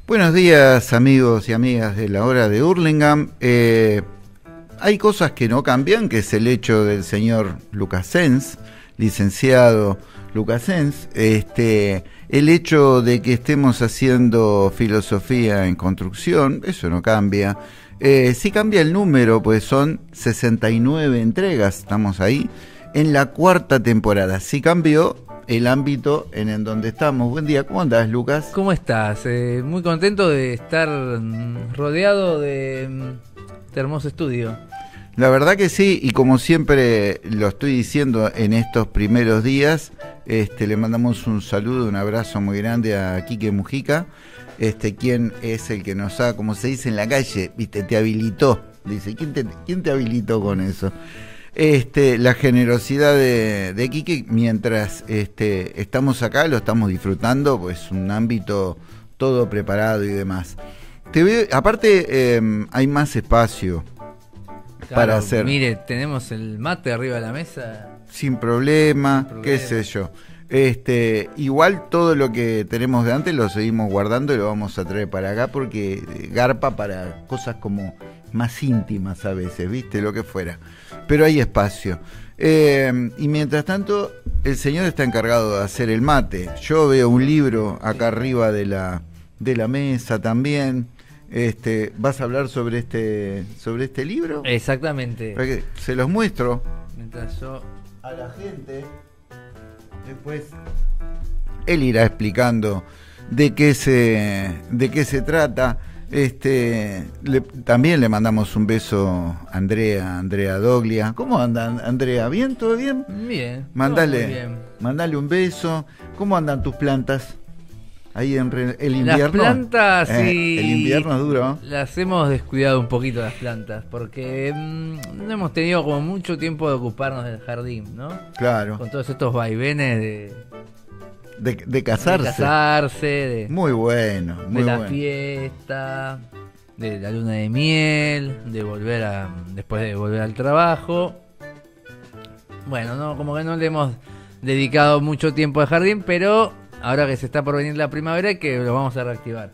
Buenos días, amigos y amigas de la hora de Hurlingham. Hay cosas que no cambian, que es el hecho del señor Lucas Sens, licenciado Lucas Sens, el hecho de que estemos haciendo filosofía en construcción, eso no cambia. Sí cambia el número, pues son 69 entregas, estamos ahí, en la 4ª temporada. Sí cambió el ámbito en donde estamos. Buen día, ¿cómo andás, Lucas? ¿Cómo estás? Muy contento de estar rodeado de este hermoso estudio. La verdad que sí, y como siempre lo estoy diciendo en estos primeros días, le mandamos un saludo, un abrazo muy grande a Quique Mujica, quien es el que nos ha, como se dice en la calle, viste, te habilitó. Dice, ¿quién te habilitó con eso? La generosidad de Quique, mientras estamos acá, lo estamos disfrutando, pues un ámbito todo preparado y demás. Aparte, hay más espacio. Claro, para hacer. Mire, tenemos el mate arriba de la mesa. Sin problema, qué sé yo. Igual todo lo que tenemos de antes lo seguimos guardando y lo vamos a traer para acá porque garpa para cosas como más íntimas a veces, ¿viste? Lo que fuera. Pero hay espacio. Y mientras tanto, el señor está encargado de hacer el mate. Yo veo un libro acá arriba de la mesa también. ¿Vas a hablar sobre este libro? Exactamente. Se los muestro. Mientras yo a la gente. Después él irá explicando de qué se trata. También le mandamos un beso a Andrea Doglia. ¿Cómo andan, Andrea? ¿Bien? ¿Todo bien? Bien. Mandale un beso. ¿Cómo andan tus plantas? Ahí en el invierno. Las plantas, sí. El invierno es duro. Las hemos descuidado un poquito, las plantas, porque no hemos tenido como mucho tiempo de ocuparnos del jardín, ¿no? Claro. Con todos estos vaivenes de casarse. Muy bueno, muy de la bueno. fiesta, de la luna de miel, después de volver al trabajo. Bueno, no, como que no le hemos dedicado mucho tiempo al jardín, pero ahora que se está por venir la primavera, que lo vamos a reactivar.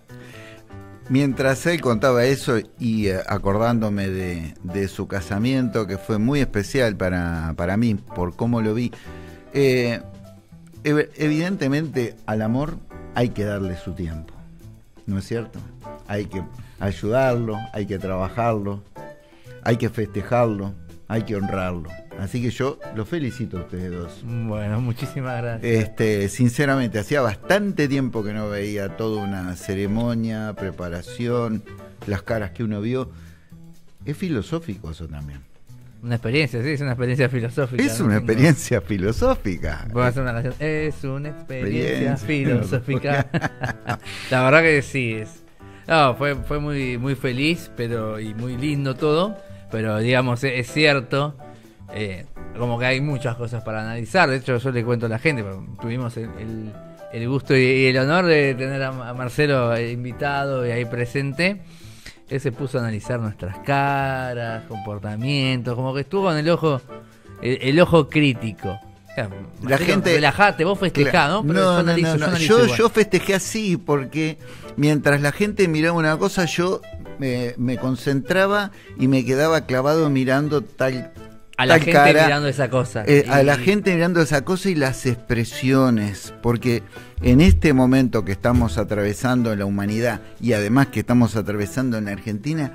Mientras él contaba eso y acordándome de su casamiento, que fue muy especial para mí, por cómo lo vi, evidentemente al amor hay que darle su tiempo, ¿no es cierto? Hay que ayudarlo, hay que trabajarlo, hay que festejarlo, hay que honrarlo. Así que yo los felicito a ustedes dos. Bueno, muchísimas gracias. Sinceramente, hacía bastante tiempo que no veía toda una ceremonia, preparación, las caras que uno vio. Es filosófico eso también. Una experiencia, sí, es una experiencia filosófica. Es una experiencia filosófica. Voy a hacer una canción. Es una experiencia filosófica. La verdad que sí. Fue muy, muy feliz, y muy lindo todo. Pero digamos, es cierto, como que hay muchas cosas para analizar. De hecho, yo le cuento a la gente, tuvimos el gusto y el honor de tener a Marcelo invitado y ahí presente. Él se puso a analizar nuestras caras, comportamientos, como que estuvo con el ojo crítico. O sea, la gente, relajate, vos festejá, ¿no? Pero yo festejé así porque mientras la gente miraba una cosa, yo me concentraba y me quedaba clavado mirando a la gente cara, mirando esa cosa. A la gente mirando esa cosa y las expresiones, porque en este momento que estamos atravesando en la humanidad y además que estamos atravesando en Argentina,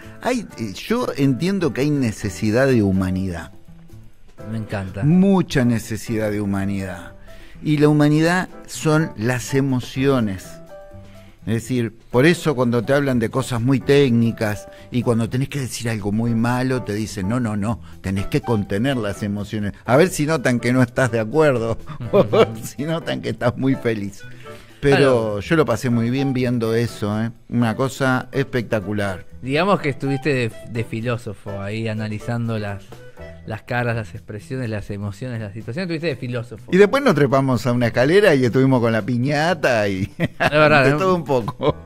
yo entiendo que hay necesidad de humanidad. Me encanta. Mucha necesidad de humanidad. Y la humanidad son las emociones. Es decir, por eso cuando te hablan de cosas muy técnicas y cuando tenés que decir algo muy malo, te dicen, no, tenés que contener las emociones. A ver si notan que no estás de acuerdo, o si notan que estás muy feliz. Pero yo lo pasé muy bien viendo eso, una cosa espectacular. Digamos que estuviste de filósofo ahí analizando las caras, las expresiones, las emociones, las situaciones. Estuviste de filósofo. Y después nos trepamos a una escalera y estuvimos con la piñata y es verdad, de todo un poco.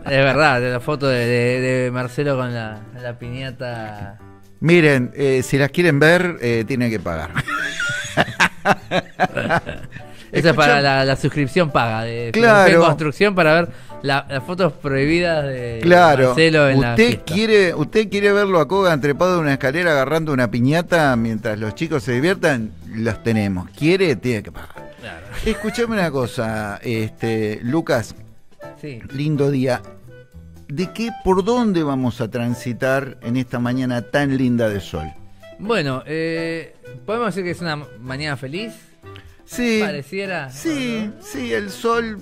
Es verdad, de la foto de Marcelo con la piñata. Miren, si las quieren ver, tienen que pagar. Esa es para la suscripción paga de claro. Construcción para ver las fotos prohibidas de claro. Marcelo en la fiesta. ¿Usted quiere verlo a Kogan trepado en una escalera agarrando una piñata mientras los chicos se diviertan? Los tenemos. ¿Quiere? Tiene que pagar. Claro. Escuchame una cosa, Lucas. Sí. Lindo día. ¿Por dónde vamos a transitar en esta mañana tan linda de sol? Bueno, podemos decir que es una mañana feliz. Sí. Pareciera. Sí, sí, el sol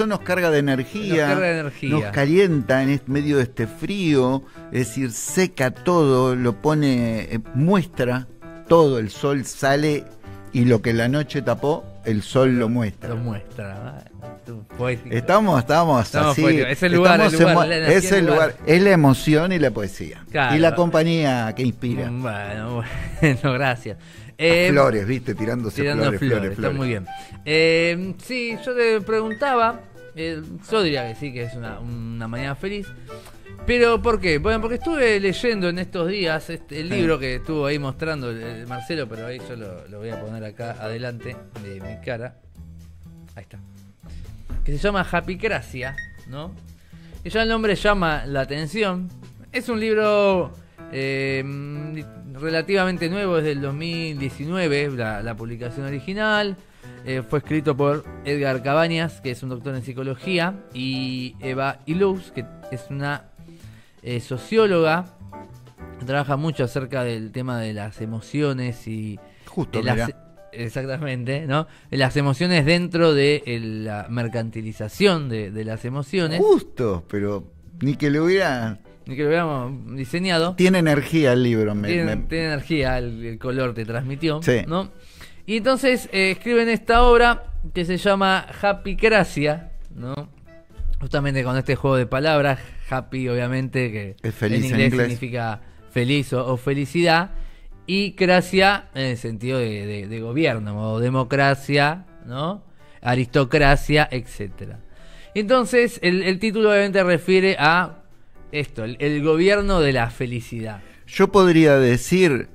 nos carga de energía. Nos calienta en medio de este frío, es decir, seca todo, lo pone, muestra todo, el sol sale y lo que la noche tapó, el sol lo muestra. Lo muestra, Estamos así. Es el lugar, es la emoción y la poesía. Claro. Y la compañía que inspira. Bueno, gracias. Flores, viste, tirándose flores. Está muy bien. Sí, yo te preguntaba, yo diría que sí, que es una mañana feliz. Pero ¿por qué? Bueno, porque estuve leyendo en estos días el libro que estuvo ahí mostrando el Marcelo, pero ahí yo lo voy a poner acá adelante de mi cara. Ahí está. Que se llama Happycracia, ¿no? Y ya el nombre llama la atención. Es un libro relativamente nuevo, es del 2019, la publicación original. Fue escrito por Edgar Cabañas, que es un doctor en psicología, y Eva Illouz, que es una socióloga, trabaja mucho acerca del tema de las emociones y justo exactamente, ¿no? Las emociones dentro de la mercantilización de las emociones. Justo, pero ni que lo hubiéramos diseñado. Tiene energía el libro. Tiene energía, el color te transmitió, sí. ¿no? Y entonces escriben esta obra que se llama Happycracia, ¿no? Justamente con este juego de palabras, happy obviamente, que es feliz en inglés significa feliz o felicidad, y cracia en el sentido de gobierno, o democracia, ¿no? Aristocracia, etcétera. Entonces el título obviamente refiere a esto, el gobierno de la felicidad. Yo podría decir,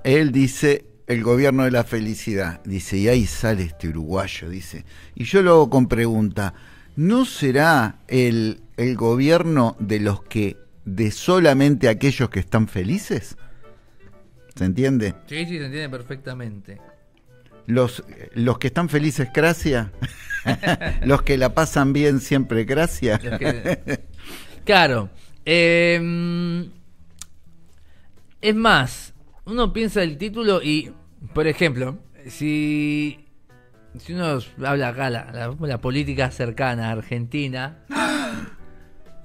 él dice el gobierno de la felicidad, dice, y ahí sale este uruguayo, dice, y yo lo hago con pregunta, ¿no será el gobierno de solamente aquellos que están felices? ¿Se entiende? Sí, se entiende perfectamente. Los que están felices, gracia. Los que la pasan bien siempre, gracia. Claro. Es más, uno piensa el título y, por ejemplo, si uno habla acá la política cercana a Argentina,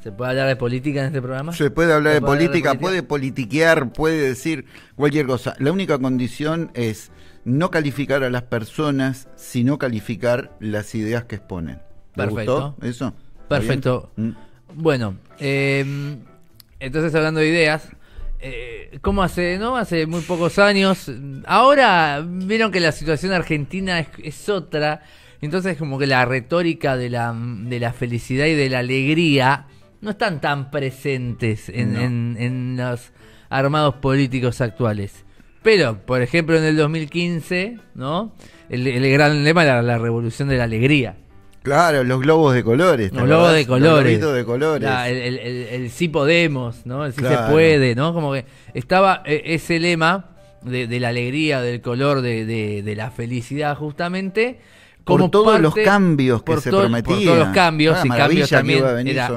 ¿se puede hablar de política en este programa? Se puede hablar de política, puede politiquear, puede decir cualquier cosa. La única condición es no calificar a las personas, sino calificar las ideas que exponen. ¿Te gustó eso? Perfecto. Bueno, entonces hablando de ideas, ¿cómo hace muy pocos años? Ahora vieron que la situación argentina es otra, entonces como que la retórica de la felicidad y de la alegría no están tan presentes en los armados políticos actuales. Pero, por ejemplo, en el 2015, ¿no? El gran lema era la revolución de la alegría. Claro, los globos de colores. Los globos de colores. Los globitos de colores. El sí podemos, ¿no? El sí claro. se puede, ¿no? Como que estaba ese lema de la alegría, del color, de la felicidad, justamente. Como por todos los cambios que se prometían. Por todos los cambios, y cambios también era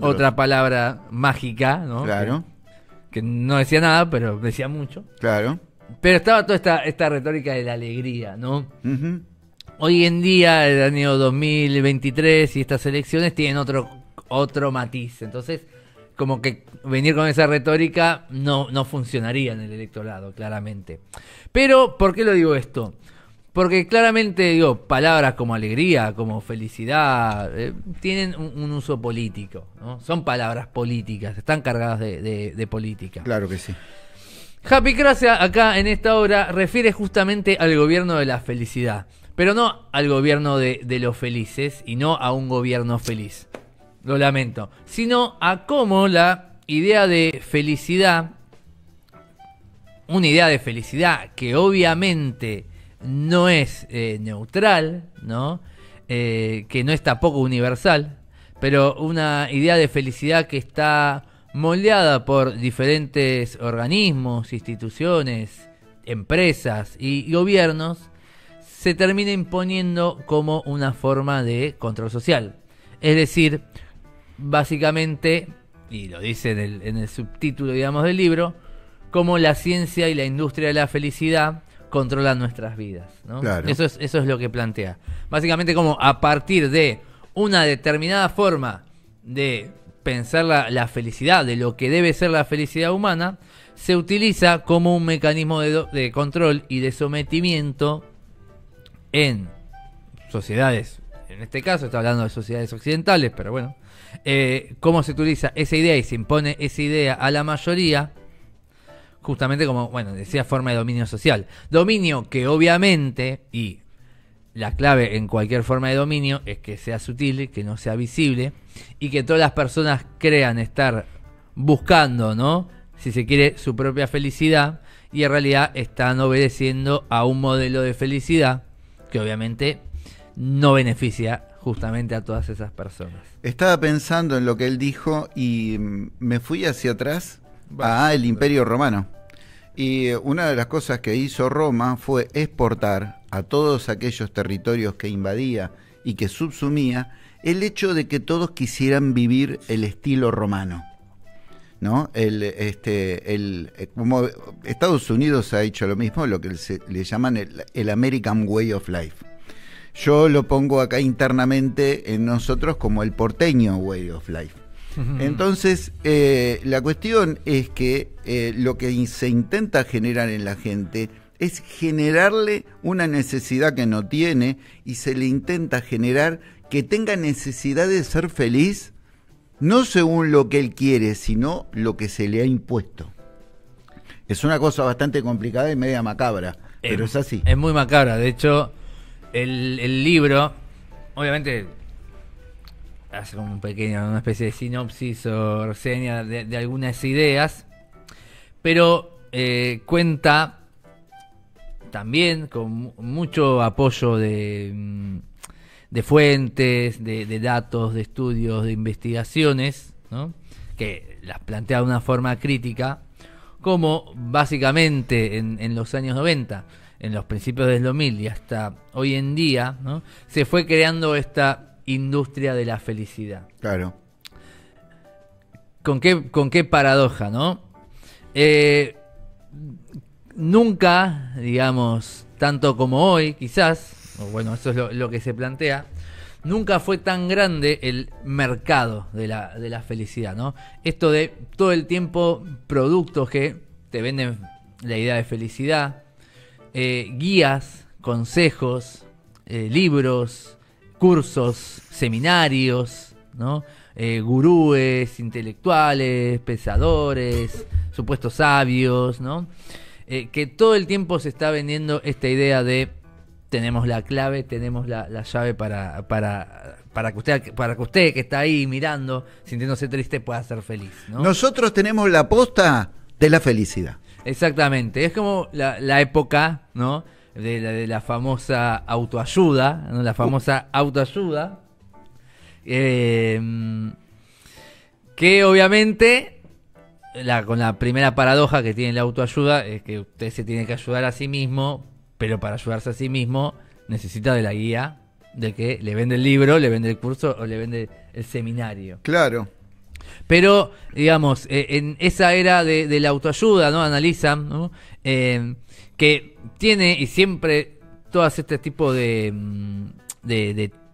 otra palabra mágica, ¿no? Claro. Que no decía nada, pero decía mucho. Claro. Pero estaba toda esta retórica de la alegría, ¿no? Uh-huh. Hoy en día, el año 2023 y estas elecciones tienen otro matiz. Entonces, como que venir con esa retórica no funcionaría en el electorado, claramente. Pero, ¿por qué lo digo esto? Porque claramente, palabras como alegría, como felicidad, tienen un uso político, ¿no? Son palabras políticas, están cargadas de política. Claro que sí. Happycracia, acá en esta obra, refiere justamente al gobierno de la felicidad. Pero no al gobierno de los felices y no a un gobierno feliz. Lo lamento. Sino a cómo la idea de felicidad, una idea de felicidad que obviamente no es neutral, ¿no? Que no es tampoco universal, pero una idea de felicidad que está moldeada por diferentes organismos, instituciones, empresas y gobiernos, se termina imponiendo como una forma de control social. Es decir, básicamente, y lo dice en el subtítulo, digamos, del libro, cómo la ciencia y la industria de la felicidad controlan nuestras vidas, ¿no? Claro. Eso es lo que plantea. Básicamente, como a partir de una determinada forma de pensar la felicidad, de lo que debe ser la felicidad humana, se utiliza como un mecanismo de control y de sometimiento en sociedades. En este caso está hablando de sociedades occidentales, pero bueno, cómo se utiliza esa idea y se impone esa idea a la mayoría, justamente como, bueno, decía, forma de dominio social. Dominio que obviamente, y la clave en cualquier forma de dominio es que sea sutil, que no sea visible, y que todas las personas crean estar buscando, ¿no?, si se quiere, su propia felicidad, y en realidad están obedeciendo a un modelo de felicidad que obviamente no beneficia justamente a todas esas personas. Estaba pensando en lo que él dijo y me fui hacia atrás el Imperio Romano. Y una de las cosas que hizo Roma fue exportar a todos aquellos territorios que invadía y que subsumía el hecho de que todos quisieran vivir el estilo romano, ¿no? Como Estados Unidos ha hecho lo mismo, lo que le llaman el American Way of Life. Yo lo pongo acá internamente en nosotros como el porteño Way of Life. Entonces, la cuestión es que lo que se intenta generar en la gente es generarle una necesidad que no tiene, y se le intenta generar que tenga necesidad de ser feliz, no según lo que él quiere, sino lo que se le ha impuesto. Es una cosa bastante complicada y media macabra, pero es así. Es muy macabra. De hecho, el libro, obviamente, hace como una especie de sinopsis o reseña de algunas ideas, pero cuenta también con mucho apoyo de fuentes, de datos, de estudios, de investigaciones, ¿no?, que las plantea de una forma crítica, como básicamente en los años 90, en los principios del 2000 y hasta hoy en día, ¿no?, se fue creando esta industria de la felicidad. Claro. ¿Con qué paradoja, no? Nunca, digamos, tanto como hoy, quizás, o bueno, eso es lo que se plantea, nunca fue tan grande el mercado de la felicidad, ¿no? Esto de todo el tiempo productos que te venden la idea de felicidad, guías, consejos, libros, cursos, seminarios, ¿no?, gurúes, intelectuales, pensadores, supuestos sabios, ¿no?, que todo el tiempo se está vendiendo esta idea de tenemos la clave, tenemos la llave para que usted que está ahí mirando, sintiéndose triste, pueda ser feliz, ¿no? Nosotros tenemos la posta de la felicidad. Exactamente, es como la época, ¿no?, de la famosa autoayuda, ¿no?, la famosa autoayuda, que obviamente con la primera paradoja que tiene la autoayuda es que usted se tiene que ayudar a sí mismo, pero para ayudarse a sí mismo necesita de la guía de que le vende el libro, le vende el curso o le vende el seminario. Claro. Pero, digamos, en esa era de la autoayuda, ¿no?, analizan, ¿no?, que tiene y siempre todas este tipo de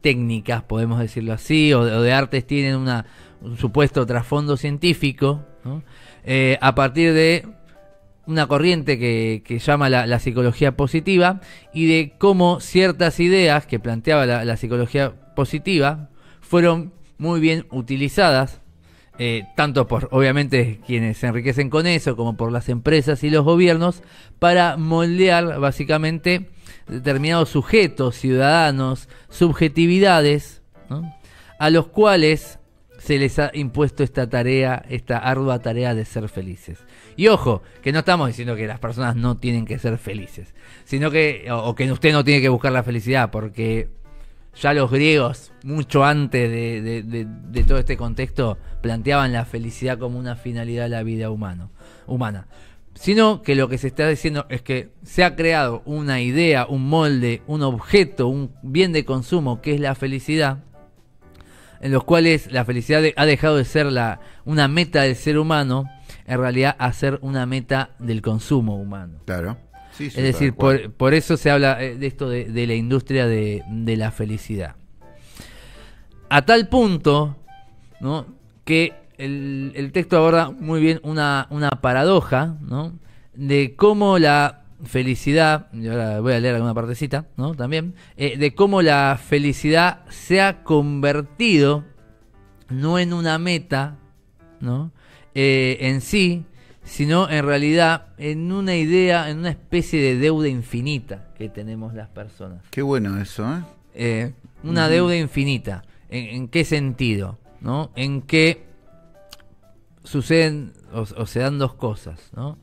técnicas, podemos decirlo así, o de artes tienen un supuesto trasfondo científico, ¿no?, a partir de una corriente que llama la psicología positiva, y de cómo ciertas ideas que planteaba la psicología positiva fueron muy bien utilizadas, tanto por, obviamente, quienes se enriquecen con eso, como por las empresas y los gobiernos, para moldear básicamente determinados sujetos, ciudadanos, subjetividades, ¿no?, a los cuales se les ha impuesto esta ardua tarea de ser felices. Y ojo, que no estamos diciendo que las personas no tienen que ser felices, sino que, o que usted no tiene que buscar la felicidad, porque ya los griegos, mucho antes de todo este contexto, planteaban la felicidad como una finalidad de la vida humana. Sino que lo que se está diciendo es que se ha creado una idea, un molde, un objeto, un bien de consumo que es la felicidad, en los cuales la felicidad ha dejado de ser una meta del ser humano, en realidad a ser una meta del consumo humano. Claro. Sí, es decir, por eso se habla de esto de la industria de la felicidad. A tal punto, ¿no?, que el texto aborda muy bien una paradoja, ¿no?, de cómo la felicidad, y ahora voy a leer alguna partecita, ¿no?, también, de cómo la felicidad se ha convertido no en una meta, ¿no?, en sí, sino en realidad en una idea, en una especie de deuda infinita que tenemos las personas. Qué bueno eso, ¿eh? Una deuda infinita. ¿En qué sentido? ¿No? En que suceden o se dan dos cosas, ¿no?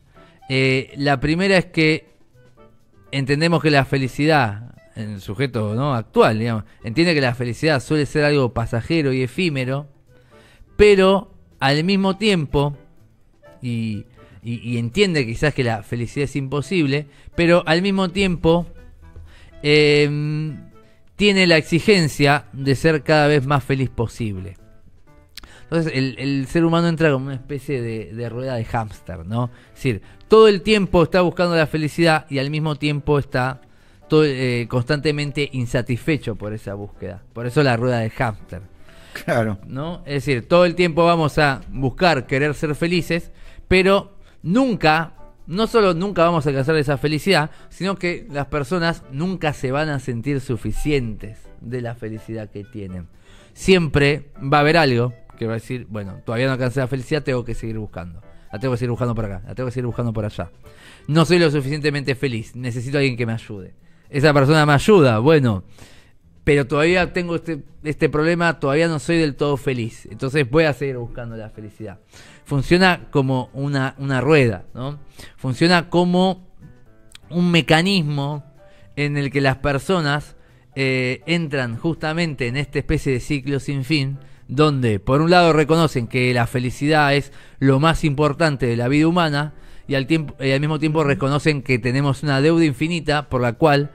La primera es que entendemos que la felicidad, en el sujeto, ¿no?, actual, digamos, entiende que la felicidad suele ser algo pasajero y efímero, pero al mismo tiempo, y entiende quizás que la felicidad es imposible, pero al mismo tiempo tiene la exigencia de ser cada vez más feliz posible. Entonces el ser humano entra como una especie de rueda de hámster, ¿no? Es decir, todo el tiempo está buscando la felicidad y al mismo tiempo está constantemente insatisfecho por esa búsqueda. Por eso la rueda de hámster. Claro. ¿No? Es decir, todo el tiempo vamos a buscar querer ser felices, pero no solo nunca vamos a alcanzar esa felicidad, sino que las personas nunca se van a sentir suficientes de la felicidad que tienen. Siempre va a haber algo que va a decir, bueno, todavía no alcancé la felicidad, tengo que seguir buscando. La tengo que seguir buscando por acá, la tengo que seguir buscando por allá. No soy lo suficientemente feliz, necesito a alguien que me ayude. Esa persona me ayuda, bueno, pero todavía tengo este problema, todavía no soy del todo feliz. Entonces voy a seguir buscando la felicidad. Funciona como una rueda, ¿no? Funciona como un mecanismo en el que las personas entran justamente en esta especie de ciclo sin fin, donde por un lado reconocen que la felicidad es lo más importante de la vida humana y al mismo tiempo reconocen que tenemos una deuda infinita por la cual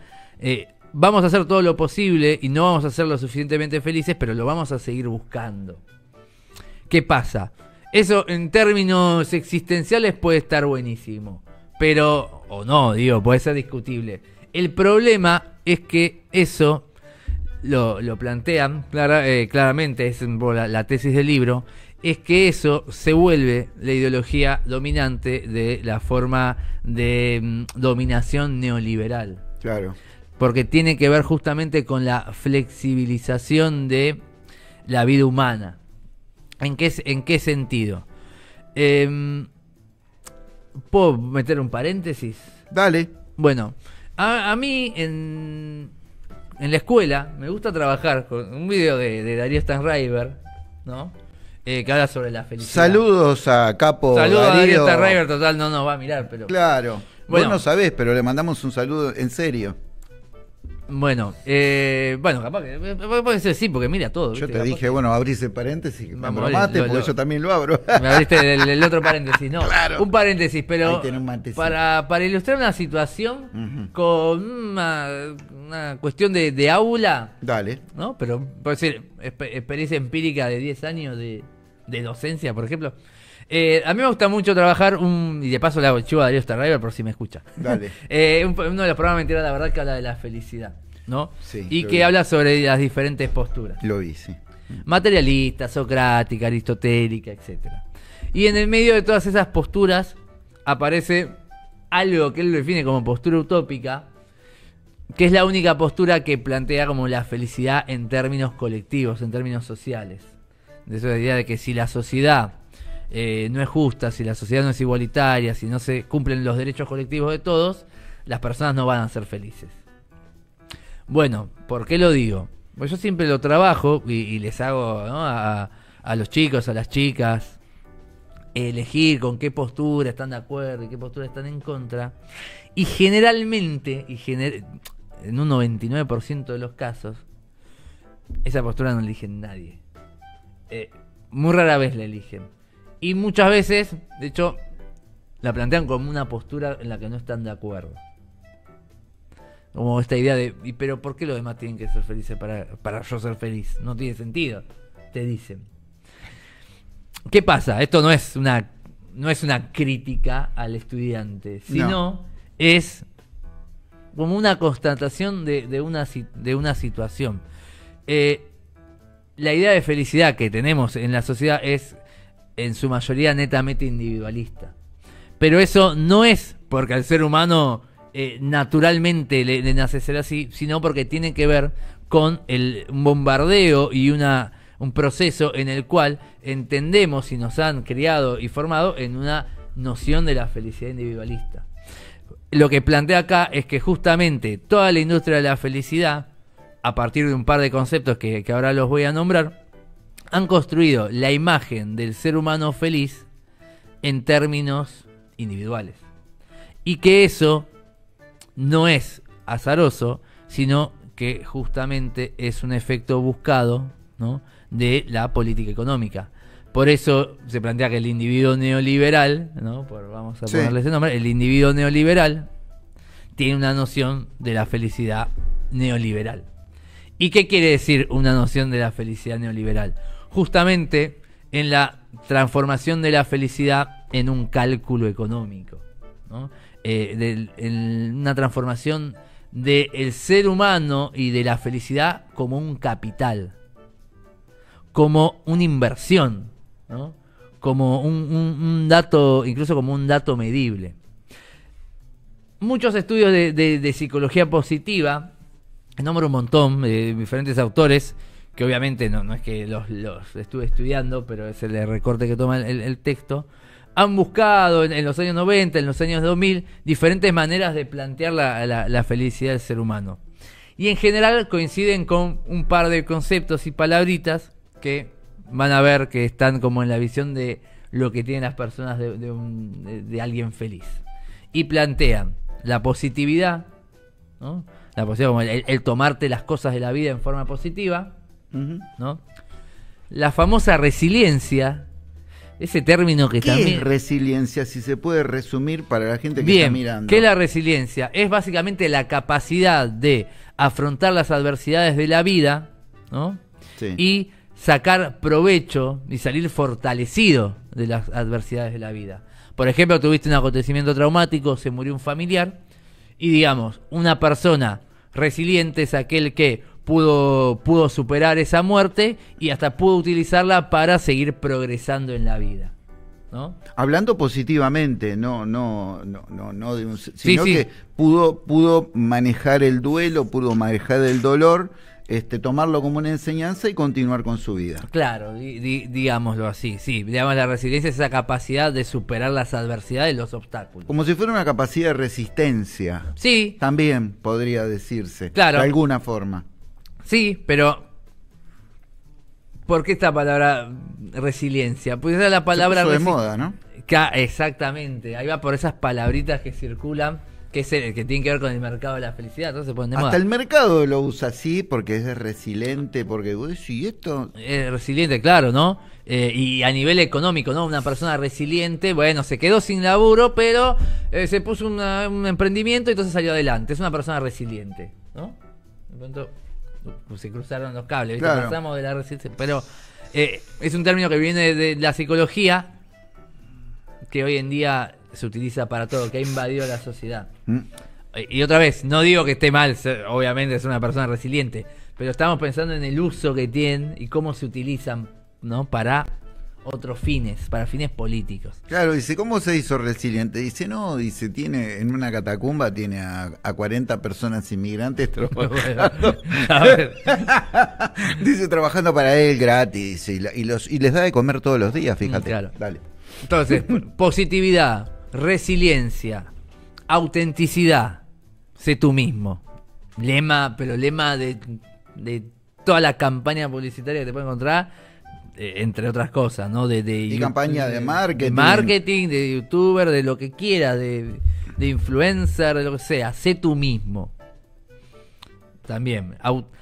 vamos a hacer todo lo posible y no vamos a ser lo suficientemente felices, pero lo vamos a seguir buscando. ¿Qué pasa? Eso en términos existenciales puede estar buenísimo, pero, o no, puede ser discutible. El problema es que eso lo plantean claramente, es la tesis del libro, es que eso se vuelve la ideología dominante de la forma de dominación neoliberal. Claro. Porque tiene que ver justamente con la flexibilización de la vida humana. ¿En qué sentido? ¿Puedo meter un paréntesis? Dale. Bueno, a mí en la escuela me gusta trabajar con un video de Darío Stanraiver, ¿no? Que habla sobre la felicidad. Saludos a Capo Saludos Darío. a Darío Stanraiver, total, no nos va a mirar, pero... Claro. Bueno. Vos no sabés, pero le mandamos un saludo en serio. Bueno, capaz que puede ser sí, porque mira todo. Yo ¿viste? te Capaz dije, bueno, abrís el paréntesis, que me Vamos, bromaste, porque yo también lo abro. Me abriste el otro paréntesis, no. Claro. Un paréntesis, pero Ahí tenés un mantecito. para ilustrar una situación con una cuestión de aula, Dale. ¿no? Pero, por decir, experiencia empírica de 10 años de docencia, por ejemplo. A mí me gusta mucho trabajar, y de paso le hago el chivo a Darío Stanraiver por si me escucha. Dale. Uno de los programas Mentira la Verdad que habla de la felicidad, ¿no? Sí, y lo que vi. habla sobre las diferentes posturas. Lo vi, sí. Materialista, socrática, aristotélica, etcétera. Y en el medio de todas esas posturas aparece algo que él define como postura utópica, que es la única postura que plantea como la felicidad en términos colectivos, en términos sociales. De esa idea de que si la sociedad no es justa, si la sociedad no es igualitaria, si no se cumplen los derechos colectivos de todos, las personas no van a ser felices. Bueno, ¿por qué lo digo? Pues yo siempre lo trabajo y les hago, ¿no?, a los chicos, a las chicas, elegir con qué postura están de acuerdo y qué postura están en contra. Y generalmente, en un 99% de los casos, esa postura no la eligen nadie. Muy rara vez la eligen. Y muchas veces, de hecho, la plantean como una postura en la que no están de acuerdo. Como esta idea de, pero ¿por qué los demás tienen que ser felices para yo ser feliz? No tiene sentido, te dicen. ¿Qué pasa? Esto no es una crítica al estudiante, sino es como una constatación de una situación. La idea de felicidad que tenemos en la sociedad es en su mayoría netamente individualista. Pero eso no es porque al ser humano naturalmente le nace ser así, sino porque tiene que ver con un bombardeo y un proceso en el cual entendemos y nos han criado y formado en una noción de la felicidad individualista. Lo que plantea acá es que justamente toda la industria de la felicidad, a partir de un par de conceptos que ahora los voy a nombrar, han construido la imagen del ser humano feliz en términos individuales. Y que eso no es azaroso, sino que justamente es un efecto buscado, ¿no?, de la política económica. Por eso se plantea que el individuo neoliberal, ¿no?, vamos a ponerle ese nombre, el individuo neoliberal tiene una noción de la felicidad neoliberal. ¿Y qué quiere decir una noción de la felicidad neoliberal? Justamente en la transformación de la felicidad en un cálculo económico, ¿no? En una transformación del ser humano y de la felicidad como un capital, como una inversión, ¿no?, como un dato, incluso como un dato medible. Muchos estudios de psicología positiva, nombro un montón de diferentes autores, que obviamente no es que los estuve estudiando, pero es el recorte que toma el texto, han buscado en los años 90, en los años 2000, diferentes maneras de plantear la felicidad del ser humano. Y en general coinciden con un par de conceptos y palabritas que van a ver que están como en la visión de lo que tienen las personas de alguien feliz. Y plantean la positividad, ¿no?, la positividad como el tomarte las cosas de la vida en forma positiva, ¿no?, la famosa resiliencia, ese término que también... ¿Qué es resiliencia? Si se puede resumir para la gente que está mirando. ¿Qué es la resiliencia? Es básicamente la capacidad de afrontar las adversidades de la vida, ¿no?, sí, y sacar provecho y salir fortalecido de las adversidades de la vida. Por ejemplo, tuviste un acontecimiento traumático, se murió un familiar, y digamos, una persona resiliente es aquel que pudo superar esa muerte y hasta pudo utilizarla para seguir progresando en la vida, ¿no? Hablando positivamente, no de un, sino que pudo manejar el duelo, pudo manejar el dolor, tomarlo como una enseñanza y continuar con su vida. Claro, digámoslo así, sí, digamos, la resiliencia es esa capacidad de superar las adversidades, los obstáculos. Como si fuera una capacidad de resistencia. Sí. También podría decirse, claro, de alguna forma. Sí, pero ¿por qué esta palabra resiliencia? Pues esa es la palabra... Se puso de moda, ¿no? Exactamente, ahí va por esas palabritas que circulan, que tienen que ver con el mercado de la felicidad, entonces se ponen de moda. Hasta el mercado lo usa así porque es resiliente, porque ¿y esto? Es resiliente, claro, ¿no? Y a nivel económico, ¿no? Una persona resiliente, bueno, se quedó sin laburo, pero se puso un emprendimiento y entonces salió adelante. Es una persona resiliente, ¿no? De pronto se cruzaron los cables, ¿viste? Claro. Pasamos de la resiliencia, pero es un término que viene de la psicología, que hoy en día se utiliza para todo, que ha invadido la sociedad. Y otra vez, no digo que esté mal, obviamente es una persona resiliente, pero estamos pensando en el uso que tienen y cómo se utilizan, ¿no?, para otros fines, para fines políticos. Claro, dice, ¿cómo se hizo resiliente? Dice, tiene en una catacumba, tiene a 40 personas inmigrantes trabajando. Dice, trabajando para él gratis, y les da de comer todos los días, fíjate. Claro. Dale. Entonces, positividad, resiliencia, autenticidad, sé tú mismo. Lema de toda la campaña publicitaria que te puedes encontrar, entre otras cosas, ¿no? Y campaña de marketing. De marketing, de youtuber, de lo que quieras, de influencer, de lo que sea. Sé tú mismo. También,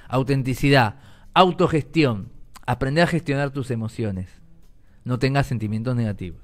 autenticidad. autogestión. Aprender a gestionar tus emociones. No tengas sentimientos negativos,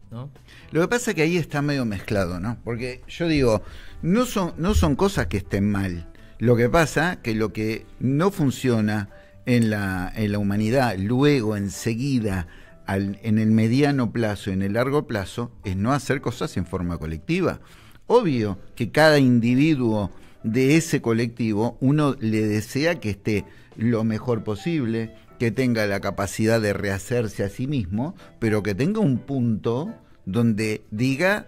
¿no? Lo que pasa es que ahí está medio mezclado, ¿no? Porque yo digo, no son cosas que estén mal. Lo que pasa que lo que no funciona en la humanidad, luego, enseguida, en el mediano plazo, en el largo plazo, es no hacer cosas en forma colectiva. Obvio que cada individuo de ese colectivo, uno le desea que esté lo mejor posible, que tenga la capacidad de rehacerse a sí mismo, pero que tenga un punto donde diga,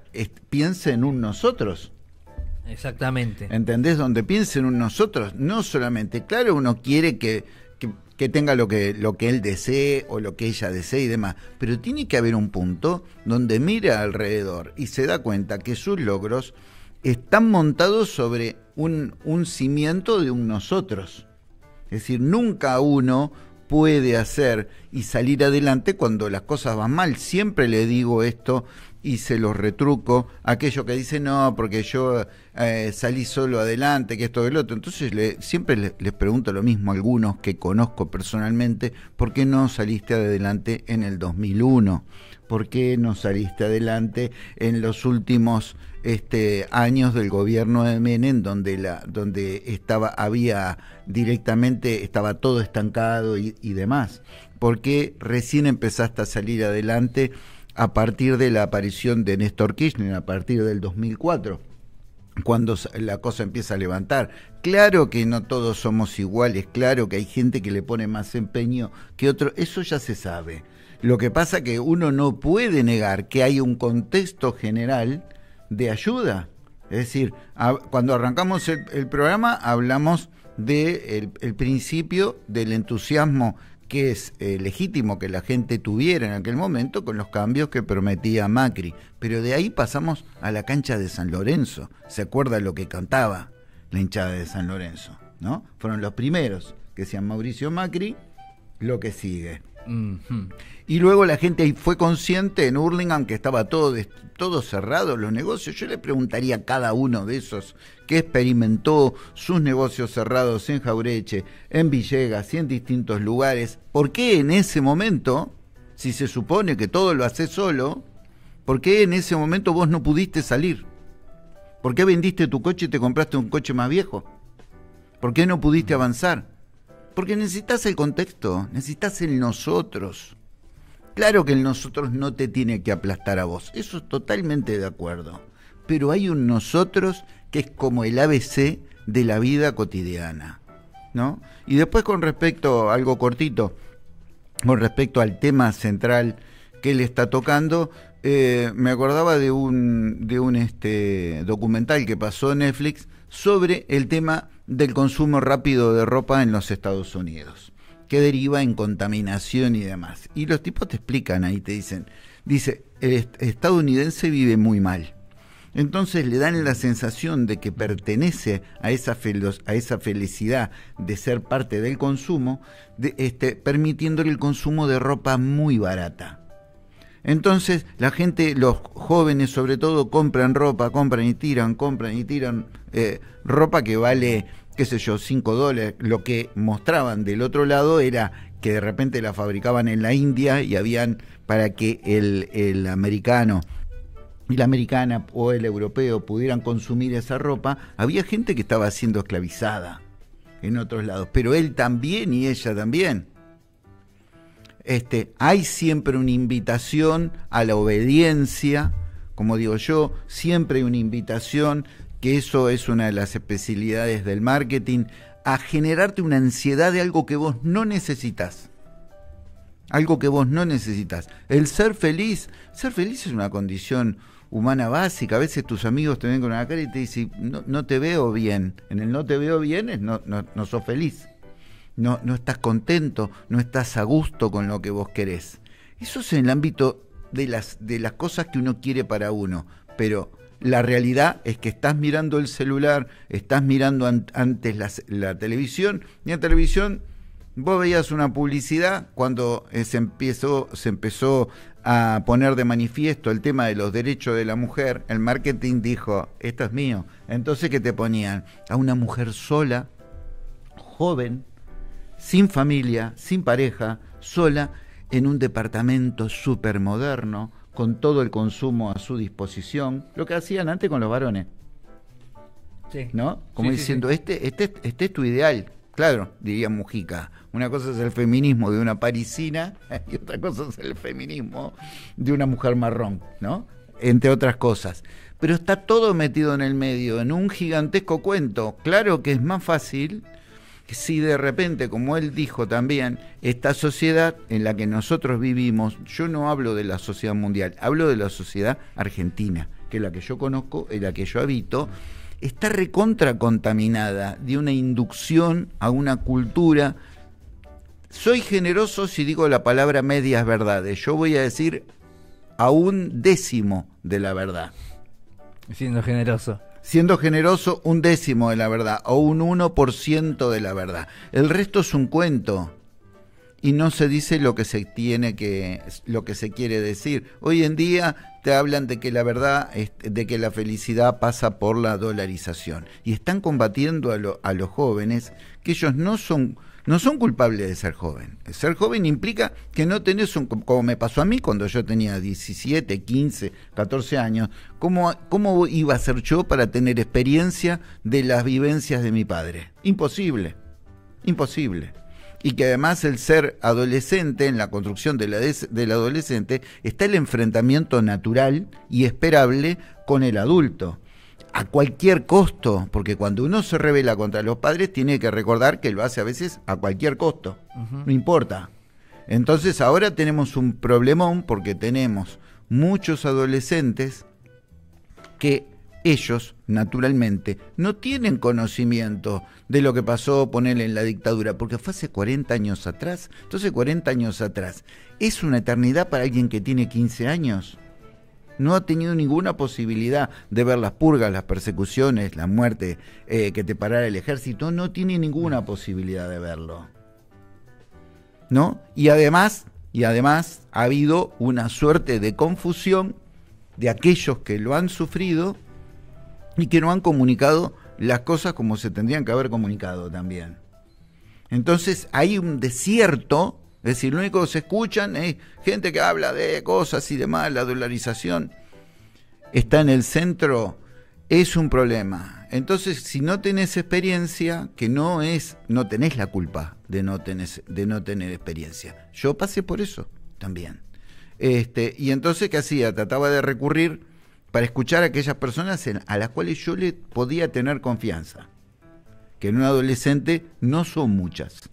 piense en un nosotros. Exactamente. ¿Entendés? Donde piense en un nosotros, no solamente, claro, uno quiere que tenga lo que él desee o lo que ella desee y demás, pero tiene que haber un punto donde mira alrededor y se da cuenta que sus logros están montados sobre un cimiento de un nosotros. Es decir, nunca uno puede hacer y salir adelante cuando las cosas van mal. Siempre le digo esto y se los retruco a aquellos que dicen no, porque yo salí solo adelante, que esto que lo otro. Entonces siempre les pregunto lo mismo a algunos que conozco personalmente: ¿por qué no saliste adelante en el 2001? ¿Por qué no saliste adelante en los últimos años del gobierno de Menem, donde estaba todo estancado y demás? ¿Por qué recién empezaste a salir adelante a partir de la aparición de Néstor Kirchner, a partir del 2004, cuando la cosa empieza a levantar? Claro que no todos somos iguales, claro que hay gente que le pone más empeño que otro, eso ya se sabe. Lo que pasa es que uno no puede negar que hay un contexto general de ayuda. Es decir, cuando arrancamos el programa hablamos del principio del entusiasmo que es legítimo que la gente tuviera en aquel momento con los cambios que prometía Macri. Pero de ahí pasamos a la cancha de San Lorenzo. ¿Se acuerda lo que cantaba la hinchada de San Lorenzo? ¿No? Fueron los primeros que decían Mauricio Macri, lo que sigue. Uh-huh. Y luego la gente ahí fue consciente en Hurlingham que estaba todo cerrado, los negocios. Yo le preguntaría a cada uno de esos que experimentó sus negocios cerrados en Jaureche, en Villegas y en distintos lugares, ¿por qué en ese momento, si se supone que todo lo haces solo, por qué en ese momento vos no pudiste salir? ¿Por qué vendiste tu coche y te compraste un coche más viejo? ¿Por qué no pudiste avanzar? Porque necesitas el contexto, necesitas el nosotros. Claro que el nosotros no te tiene que aplastar a vos, eso es totalmente de acuerdo. Pero hay un nosotros que es como el ABC de la vida cotidiana, ¿no? Y después, con respecto, algo cortito, con respecto al tema central que él está tocando, me acordaba de un documental que pasó en Netflix sobre el tema del consumo rápido de ropa en los Estados Unidos, que deriva en contaminación y demás. Y los tipos te explican ahí, dice, el estadounidense vive muy mal. Entonces le dan la sensación de que pertenece a esa felicidad de ser parte del consumo, permitiéndole el consumo de ropa muy barata. Entonces la gente, los jóvenes sobre todo, compran y tiran ropa que vale, qué sé yo, $5. Lo que mostraban del otro lado era que de repente la fabricaban en la India y para que el americano y la americana o el europeo pudieran consumir esa ropa, había gente que estaba siendo esclavizada en otros lados, pero él también y ella también. Hay siempre una invitación a la obediencia, como digo yo, siempre hay una invitación, que eso es una de las especialidades del marketing, a generarte una ansiedad de algo que vos no necesitas. Algo que vos no necesitas. El ser feliz es una condición humana básica. A veces tus amigos te ven con una cara y te dicen, no te veo bien. En el no te veo bien es no sos feliz. No estás contento, no estás a gusto con lo que vos querés. Eso es en el ámbito de las cosas que uno quiere para uno, pero la realidad es que estás mirando el celular, estás mirando antes la televisión, y en televisión vos veías una publicidad cuando se empezó a poner de manifiesto el tema de los derechos de la mujer. El marketing dijo, esto es mío. Entonces, ¿qué te ponían? A una mujer sola, joven, sin familia, sin pareja, sola, en un departamento súper moderno, con todo el consumo a su disposición, lo que hacían antes con los varones. Sí. ¿No? Como Sí, diciendo, sí. este es tu ideal. Claro, diría Mujica, una cosa es el feminismo de una parisina y otra cosa es el feminismo de una mujer marrón, ¿no? Entre otras cosas. Pero está todo metido en el medio, en un gigantesco cuento. Claro que es más fácil si de repente, como él dijo también, esta sociedad en la que nosotros vivimos, yo no hablo de la sociedad mundial, hablo de la sociedad argentina, que es la que yo conozco, en la que yo habito, está recontra contaminada de una inducción a una cultura. Soy generoso si digo la palabra medias verdades, yo voy a decir a un décimo de la verdad. Siendo generoso. Siendo generoso, un décimo de la verdad, o un 1% de la verdad. El resto es un cuento. Y no se dice lo que se quiere decir. Hoy en día te hablan de que la verdad, de que la felicidad pasa por la dolarización. Y están combatiendo a los jóvenes, que ellos no son culpables de ser joven. Ser joven implica que no tenés como me pasó a mí cuando yo tenía 17, 15, 14 años, ¿cómo iba a ser yo para tener experiencia de las vivencias de mi padre? Imposible, imposible. Y que además el ser adolescente, en la construcción del adolescente, está el enfrentamiento natural y esperable con el adulto. A cualquier costo, porque cuando uno se rebela contra los padres, tiene que recordar que lo hace a veces a cualquier costo, no importa. Entonces ahora tenemos un problemón porque tenemos muchos adolescentes que ellos, naturalmente, no tienen conocimiento de lo que pasó, ponerle en la dictadura, porque fue hace 40 años atrás. Entonces 40 años atrás, ¿es una eternidad para alguien que tiene 15 años? No ha tenido ninguna posibilidad de ver las purgas, las persecuciones, la muerte, que te parara el ejército. No tiene ninguna posibilidad de verlo, ¿no? Y además ha habido una suerte de confusión de aquellos que lo han sufrido y que no han comunicado las cosas como se tendrían que haber comunicado también. Entonces hay un desierto. Es decir, lo único que se escuchan es gente que habla de cosas y demás, la dolarización está en el centro, es un problema. Entonces, si no tenés experiencia, que no tenés la culpa de no tener experiencia. Yo pasé por eso también. Y entonces, ¿qué hacía? Trataba de recurrir para escuchar a aquellas personas a las cuales yo le podía tener confianza. Que en un adolescente no son muchas.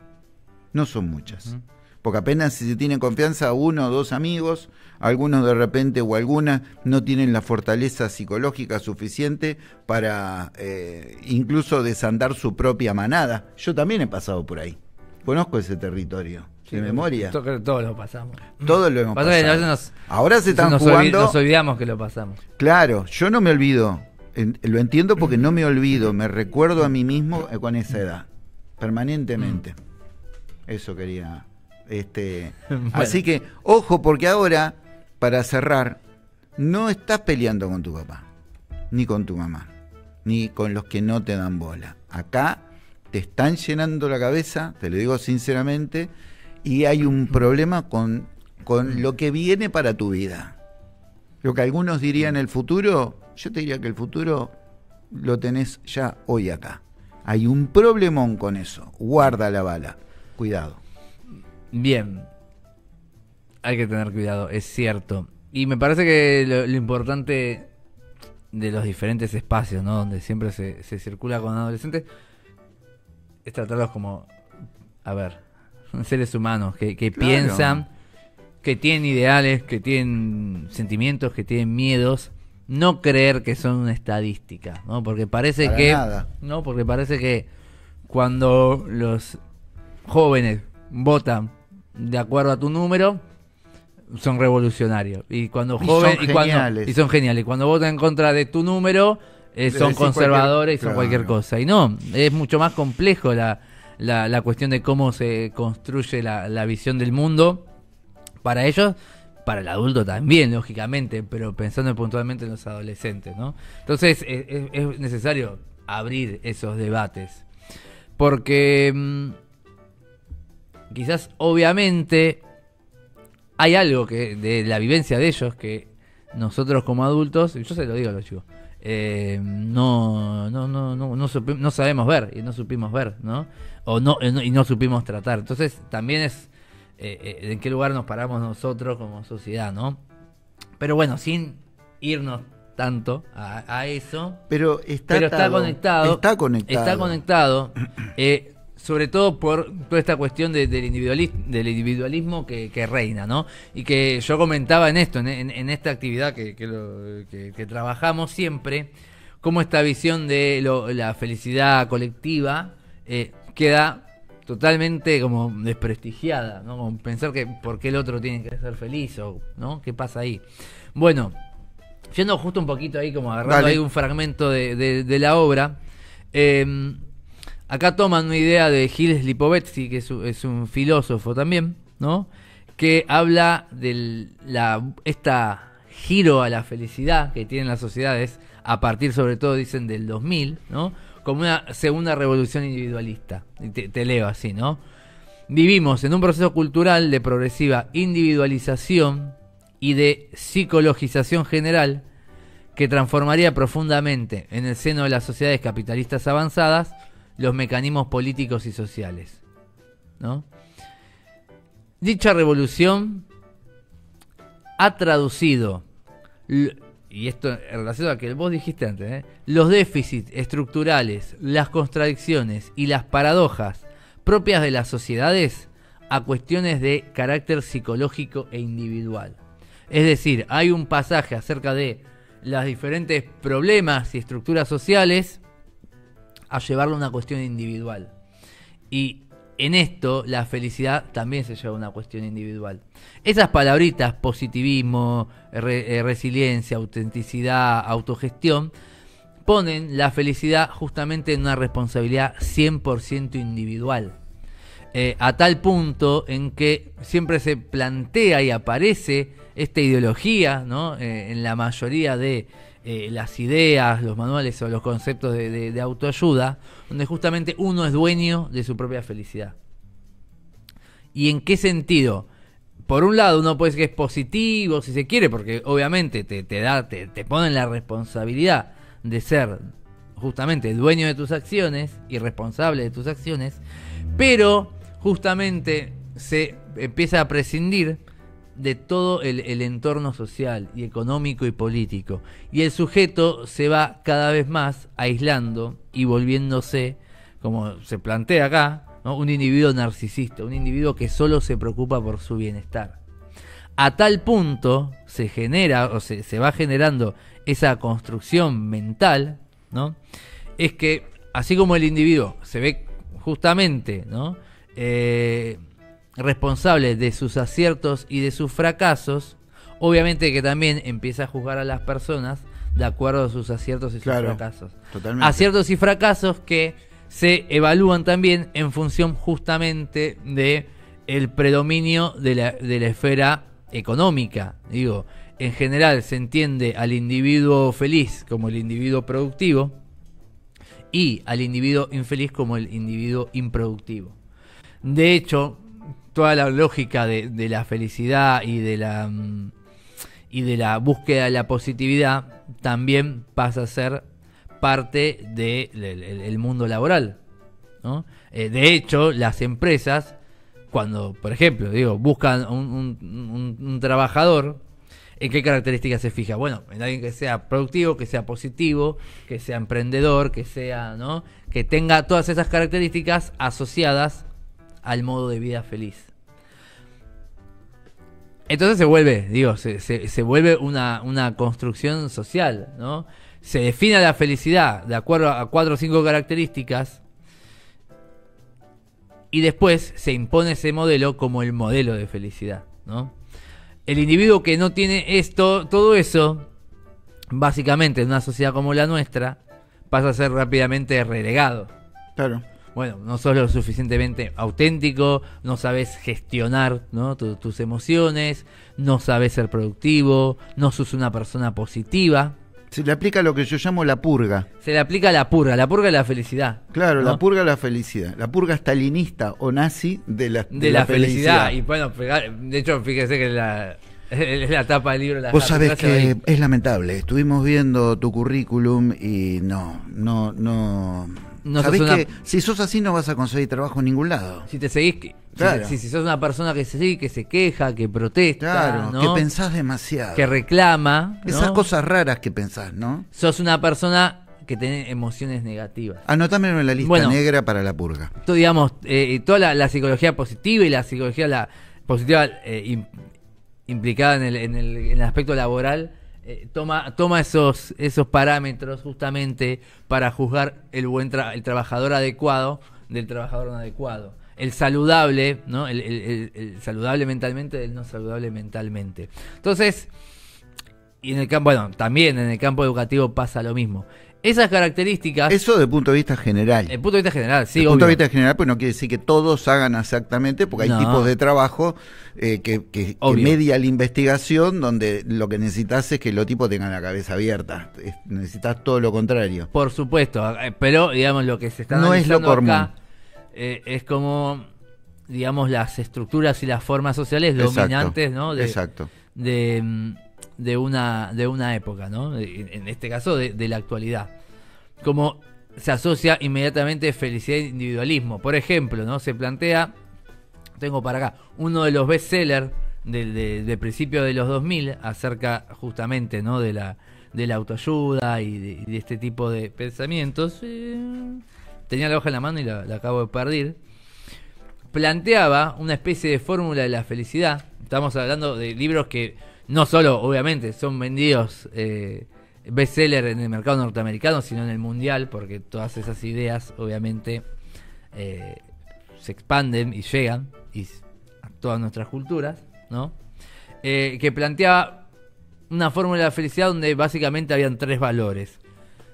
No son muchas. Porque apenas si se tienen confianza uno o dos amigos, algunos de repente o algunas no tienen la fortaleza psicológica suficiente para incluso desandar su propia manada. Yo también he pasado por ahí, conozco ese territorio, sí, de memoria. Todos lo pasamos. Todos lo hemos pasado. Ahora se están nos jugando... Nos olvidamos que lo pasamos. Claro, yo no me olvido, lo entiendo porque no me olvido, me recuerdo a mí mismo con esa edad, permanentemente. Eso quería... Bueno. Así que, ojo, porque ahora, para cerrar, no estás peleando con tu papá, ni con tu mamá, ni con los que no te dan bola. Acá te están llenando la cabeza, te lo digo sinceramente, y hay un problema con lo que viene para tu vida. Lo que algunos dirían el futuro, yo te diría que el futuro lo tenés ya hoy acá. Hay un problemón con eso, guarda la bala, cuidado. Bien, hay que tener cuidado, es cierto. Y me parece que lo importante de los diferentes espacios, ¿no? Donde siempre se circula con adolescentes, es tratarlos como, seres humanos que claro, piensan, que tienen ideales, que tienen sentimientos, que tienen miedos. No creer que son una estadística, ¿no? Porque parece porque parece que cuando los jóvenes votan de acuerdo a tu número, son revolucionarios. Y cuando son geniales. Cuando votan en contra de tu número, son conservadores y son cualquier cosa. Y no, es mucho más complejo la cuestión de cómo se construye la visión del mundo para ellos, para el adulto también, lógicamente, pero pensando puntualmente en los adolescentes, ¿no? Entonces es necesario abrir esos debates, porque quizás obviamente hay algo que de la vivencia de ellos que nosotros como adultos, yo se lo digo a los chicos, no sabemos ver y no supimos ver, ¿no? Y no supimos tratar. Entonces también es en qué lugar nos paramos nosotros como sociedad, ¿no? Pero bueno, sin irnos tanto a eso, pero está conectado, sobre todo por toda esta cuestión del individualismo que reina, ¿no? Y que yo comentaba en esto, en esta actividad que trabajamos siempre, cómo esta visión de la felicidad colectiva queda totalmente como desprestigiada, ¿no? Como pensar que por qué el otro tiene que ser feliz, o ¿no? ¿Qué pasa ahí? Bueno, yendo justo un poquito ahí, como agarrando ahí un fragmento de la obra, acá toman una idea de Gilles Lipovetsky, que es un filósofo también, ¿no? Que habla de esta giro a la felicidad que tienen las sociedades, a partir sobre todo, dicen, del 2000, ¿no? Como una segunda revolución individualista. Te leo así, ¿no? Vivimos en un proceso cultural de progresiva individualización y de psicologización general que transformaría profundamente en el seno de las sociedades capitalistas avanzadas los mecanismos políticos y sociales, ¿no? Dicha revolución ha traducido, y esto en relación a lo que vos dijiste antes, los déficits estructurales, las contradicciones y las paradojas propias de las sociedades a cuestiones de carácter psicológico e individual. Es decir, hay un pasaje acerca de los diferentes problemas y estructuras sociales a llevarlo a una cuestión individual. Y en esto la felicidad también se lleva a una cuestión individual. Esas palabritas, positivismo, resiliencia, autenticidad, autogestión, ponen la felicidad justamente en una responsabilidad 100% individual. A tal punto en que siempre se plantea y aparece esta ideología, ¿no? En la mayoría de las ideas, los manuales o los conceptos de autoayuda, donde justamente uno es dueño de su propia felicidad. ¿Y en qué sentido? Por un lado, uno puede decir que es positivo, si se quiere, porque obviamente te ponen la responsabilidad de ser justamente dueño de tus acciones y responsable de tus acciones, pero justamente se empieza a prescindir de todo el entorno social y económico y político, y el sujeto se va cada vez más aislando y volviéndose, como se plantea acá, ¿no? Un individuo narcisista, un individuo que solo se preocupa por su bienestar. A tal punto se genera o se va generando esa construcción mental, ¿no? Es que así como el individuo se ve justamente, ¿no? Responsable de sus aciertos y de sus fracasos, obviamente que también empieza a juzgar a las personas de acuerdo a sus aciertos y sus fracasos. Totalmente. Aciertos y fracasos que se evalúan también en función justamente de el predominio de la esfera económica. Digo, en general se entiende al individuo feliz como el individuo productivo y al individuo infeliz como el individuo improductivo. De hecho, toda la lógica de la felicidad y de la búsqueda de la positividad también pasa a ser parte del mundo laboral, ¿no? De hecho, las empresas, cuando, por ejemplo, buscan un trabajador, ¿en qué características se fija? Bueno, en alguien que sea productivo, que sea positivo, que sea emprendedor, que sea, ¿no? Que tenga todas esas características asociadas al modo de vida feliz. Entonces se vuelve una construcción social, ¿no? Se define la felicidad de acuerdo a 4 o 5 características y después se impone ese modelo como el modelo de felicidad, ¿no? El individuo que no tiene todo eso, básicamente en una sociedad como la nuestra, pasa a ser rápidamente relegado. Claro. Bueno, no sos lo suficientemente auténtico, no sabes gestionar, ¿no? tus emociones, no sabes ser productivo, no sos una persona positiva, Se le aplica lo que yo llamo la purga. Se le aplica la purga es la felicidad. Claro, ¿no? La purga es la felicidad. La purga stalinista o nazi de la felicidad. Y bueno, de hecho, fíjese que es la tapa del libro. Vos sabés que es lamentable. Estuvimos viendo tu currículum y no. Sabés que si sos así no vas a conseguir trabajo en ningún lado. Si te seguís, claro. si sos una persona que se queja, que protesta, claro, ¿no? que pensás demasiado, que reclama, ¿no? Esas cosas raras que pensás, ¿no? Sos una persona que tiene emociones negativas. Anotámelo en la lista negra para la purga. Digamos, toda la psicología positiva y la psicología positiva implicada en el aspecto laboral. Toma esos parámetros justamente para juzgar el trabajador adecuado del trabajador no adecuado, el saludable, ¿no? El saludable mentalmente del no saludable mentalmente. Entonces, y también en el campo educativo pasa lo mismo. Esas características... Eso desde el punto de vista general. El punto de vista general, sí, desde el punto de vista general, pues no quiere decir que todos hagan exactamente, porque hay tipos de trabajo que media la investigación, donde lo que necesitas es que los tipos tengan la cabeza abierta. Necesitas todo lo contrario. Por supuesto, pero digamos lo que se está analizando no es lo común. Acá es como, digamos, las estructuras y las formas sociales dominantes, ¿no? Exacto. De una época, ¿no? En este caso de la actualidad. Como se asocia inmediatamente felicidad e individualismo. Por ejemplo, ¿no? Se plantea, tengo para acá, uno de los bestsellers de principios de los 2000 acerca justamente, ¿no? de la autoayuda y de este tipo de pensamientos. Tenía la hoja en la mano y la acabo de perder. Planteaba una especie de fórmula de la felicidad. Estamos hablando de libros que no solo, obviamente, son vendidos bestseller en el mercado norteamericano, sino en el mundial, porque todas esas ideas, obviamente, se expanden y llegan a todas nuestras culturas, ¿no? Que planteaba una fórmula de la felicidad donde básicamente habían 3 valores.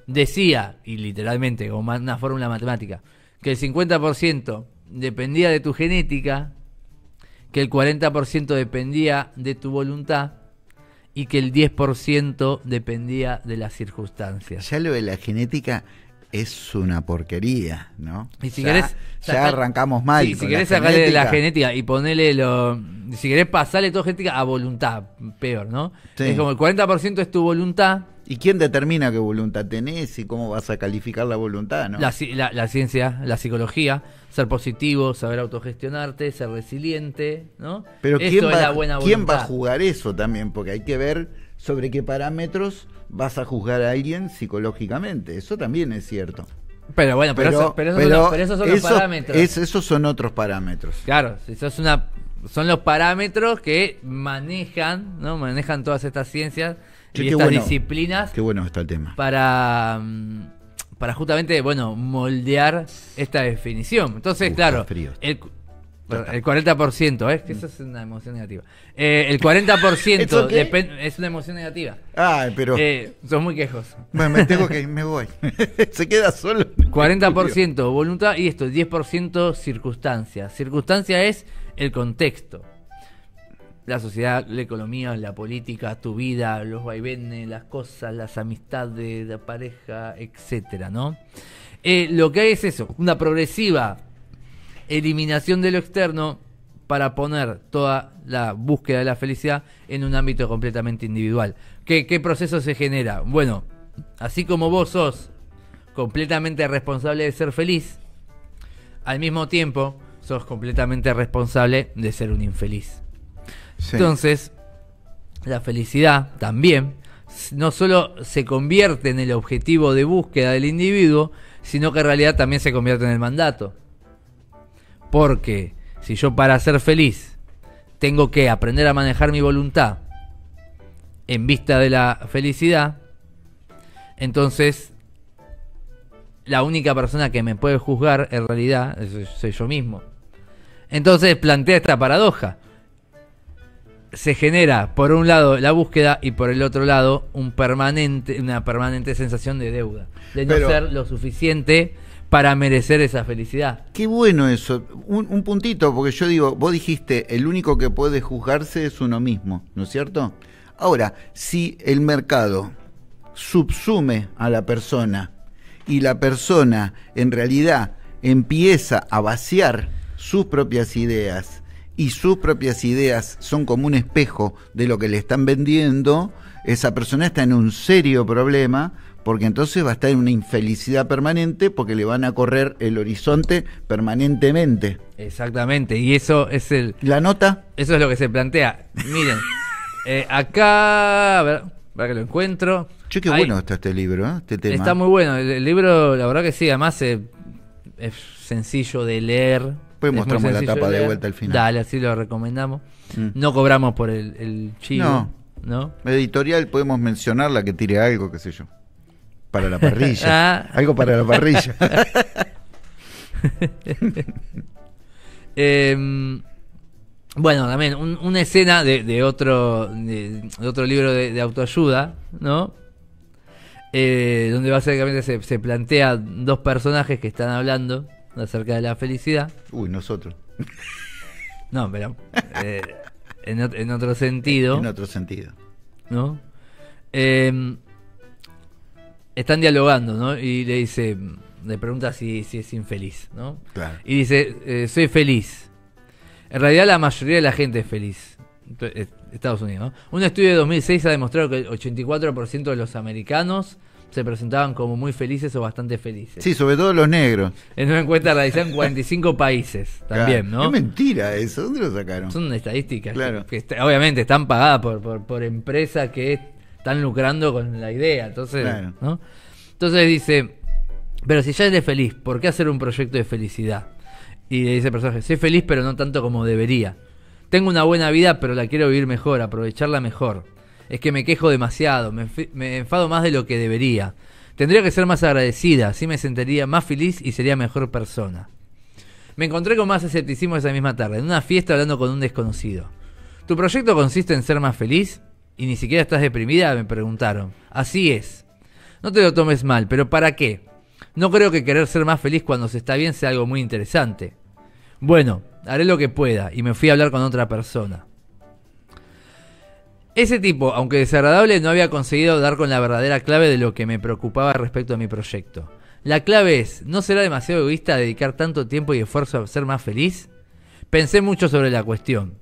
Decía, y literalmente, como una fórmula matemática, que el 50% dependía de tu genética, que el 40% dependía de tu voluntad, y que el 10% dependía de las circunstancias. Ya lo de la genética es una porquería, ¿no? Y si querés ya arrancamos mal. Sí, si querés sacarle de la genética y ponerle si querés pasarle toda genética a voluntad, peor, ¿no? Sí. Es como el 40% es tu voluntad. ¿Y quién determina qué voluntad tenés y cómo vas a calificar la voluntad, no? La ciencia, la psicología, ser positivo, saber autogestionarte, ser resiliente, ¿no? Pero ¿quién va a jugar eso también? Porque hay que ver sobre qué parámetros vas a juzgar a alguien psicológicamente. Eso también es cierto. Pero bueno, pero esos son los parámetros. Esos son otros parámetros. Claro, son los parámetros que manejan, ¿no? Manejan todas estas ciencias y estas disciplinas. Qué bueno está el tema. Para justamente, moldear esta definición. Entonces, claro, el 40%, que eso es una emoción negativa. El 40% es una emoción negativa. Pero son muy quejos. Me voy. Se queda solo. 40% voluntad y 10% circunstancias. Circunstancia es el contexto. La sociedad, la economía, la política, tu vida, los vaivenes, las cosas, las amistades, la pareja, etcétera, ¿no? Lo que hay es eso, una progresiva eliminación de lo externo para poner toda la búsqueda de la felicidad en un ámbito completamente individual. ¿Qué proceso se genera? Bueno, así como vos sos completamente responsable de ser feliz, al mismo tiempo sos completamente responsable de ser un infeliz. Sí. Entonces, la felicidad también no solo se convierte en el objetivo de búsqueda del individuo, sino que en realidad también se convierte en el mandato. Porque si yo para ser feliz tengo que aprender a manejar mi voluntad en vista de la felicidad, entonces la única persona que me puede juzgar en realidad soy yo mismo. Entonces plantea esta paradoja. Se genera por un lado la búsqueda y por el otro lado una permanente sensación de deuda, de no ser lo suficiente para merecer esa felicidad. Qué bueno eso. Un puntito, porque yo digo, vos dijiste, el único que puede juzgarse es uno mismo, ¿no es cierto? Ahora, si el mercado subsume a la persona y la persona en realidad empieza a vaciar sus propias ideas y sus propias ideas son como un espejo de lo que le están vendiendo, esa persona está en un serio problema, porque entonces va a estar en una infelicidad permanente porque le van a correr el horizonte permanentemente. Exactamente, y eso es ¿La nota? Eso es lo que se plantea. Miren, acá, a ver que lo encuentro. Che, qué bueno está este libro, este tema. Está muy bueno, el libro, la verdad que sí, además es sencillo de leer. Pues mostramos la tapa de vuelta al final. Dale, así lo recomendamos. No cobramos por el chivo. No. Editorial, podemos mencionar la que tire algo, qué sé yo. Para la parrilla. Algo para la parrilla. Bueno, también una escena de otro libro de autoayuda, ¿no? Donde básicamente se plantea dos personajes que están hablando acerca de la felicidad. Uy, nosotros. No, pero en otro sentido. En otro sentido. ¿No? Están dialogando, ¿no? Y le pregunta si es infeliz, ¿no? Claro. Y dice, soy feliz. En realidad la mayoría de la gente es feliz. Estados Unidos, ¿no? Un estudio de 2006 ha demostrado que el 84% de los americanos se presentaban como muy felices o bastante felices. Sí, sobre todo los negros. En una encuesta realizada en 45 países también, claro. ¿no? Es mentira eso, ¿dónde lo sacaron? Son estadísticas claro. que obviamente están pagadas por empresas que están lucrando con la idea. Entonces, claro. ¿no? Entonces dice, pero si ya eres feliz, ¿por qué hacer un proyecto de felicidad? Y le dice el personaje, soy feliz pero no tanto como debería. Tengo una buena vida pero la quiero vivir mejor, aprovecharla mejor. Es que me quejo demasiado, me enfado más de lo que debería. Tendría que ser más agradecida, así me sentiría más feliz y sería mejor persona. Me encontré con más escepticismo esa misma tarde, en una fiesta hablando con un desconocido. ¿Tu proyecto consiste en ser más feliz? ¿Y ni siquiera estás deprimida?, me preguntaron. Así es. No te lo tomes mal, pero ¿para qué? No creo que querer ser más feliz cuando se está bien sea algo muy interesante. Bueno, haré lo que pueda, y me fui a hablar con otra persona. Ese tipo, aunque desagradable, no había conseguido dar con la verdadera clave de lo que me preocupaba respecto a mi proyecto. La clave es, ¿no será demasiado egoísta dedicar tanto tiempo y esfuerzo a ser más feliz? Pensé mucho sobre la cuestión.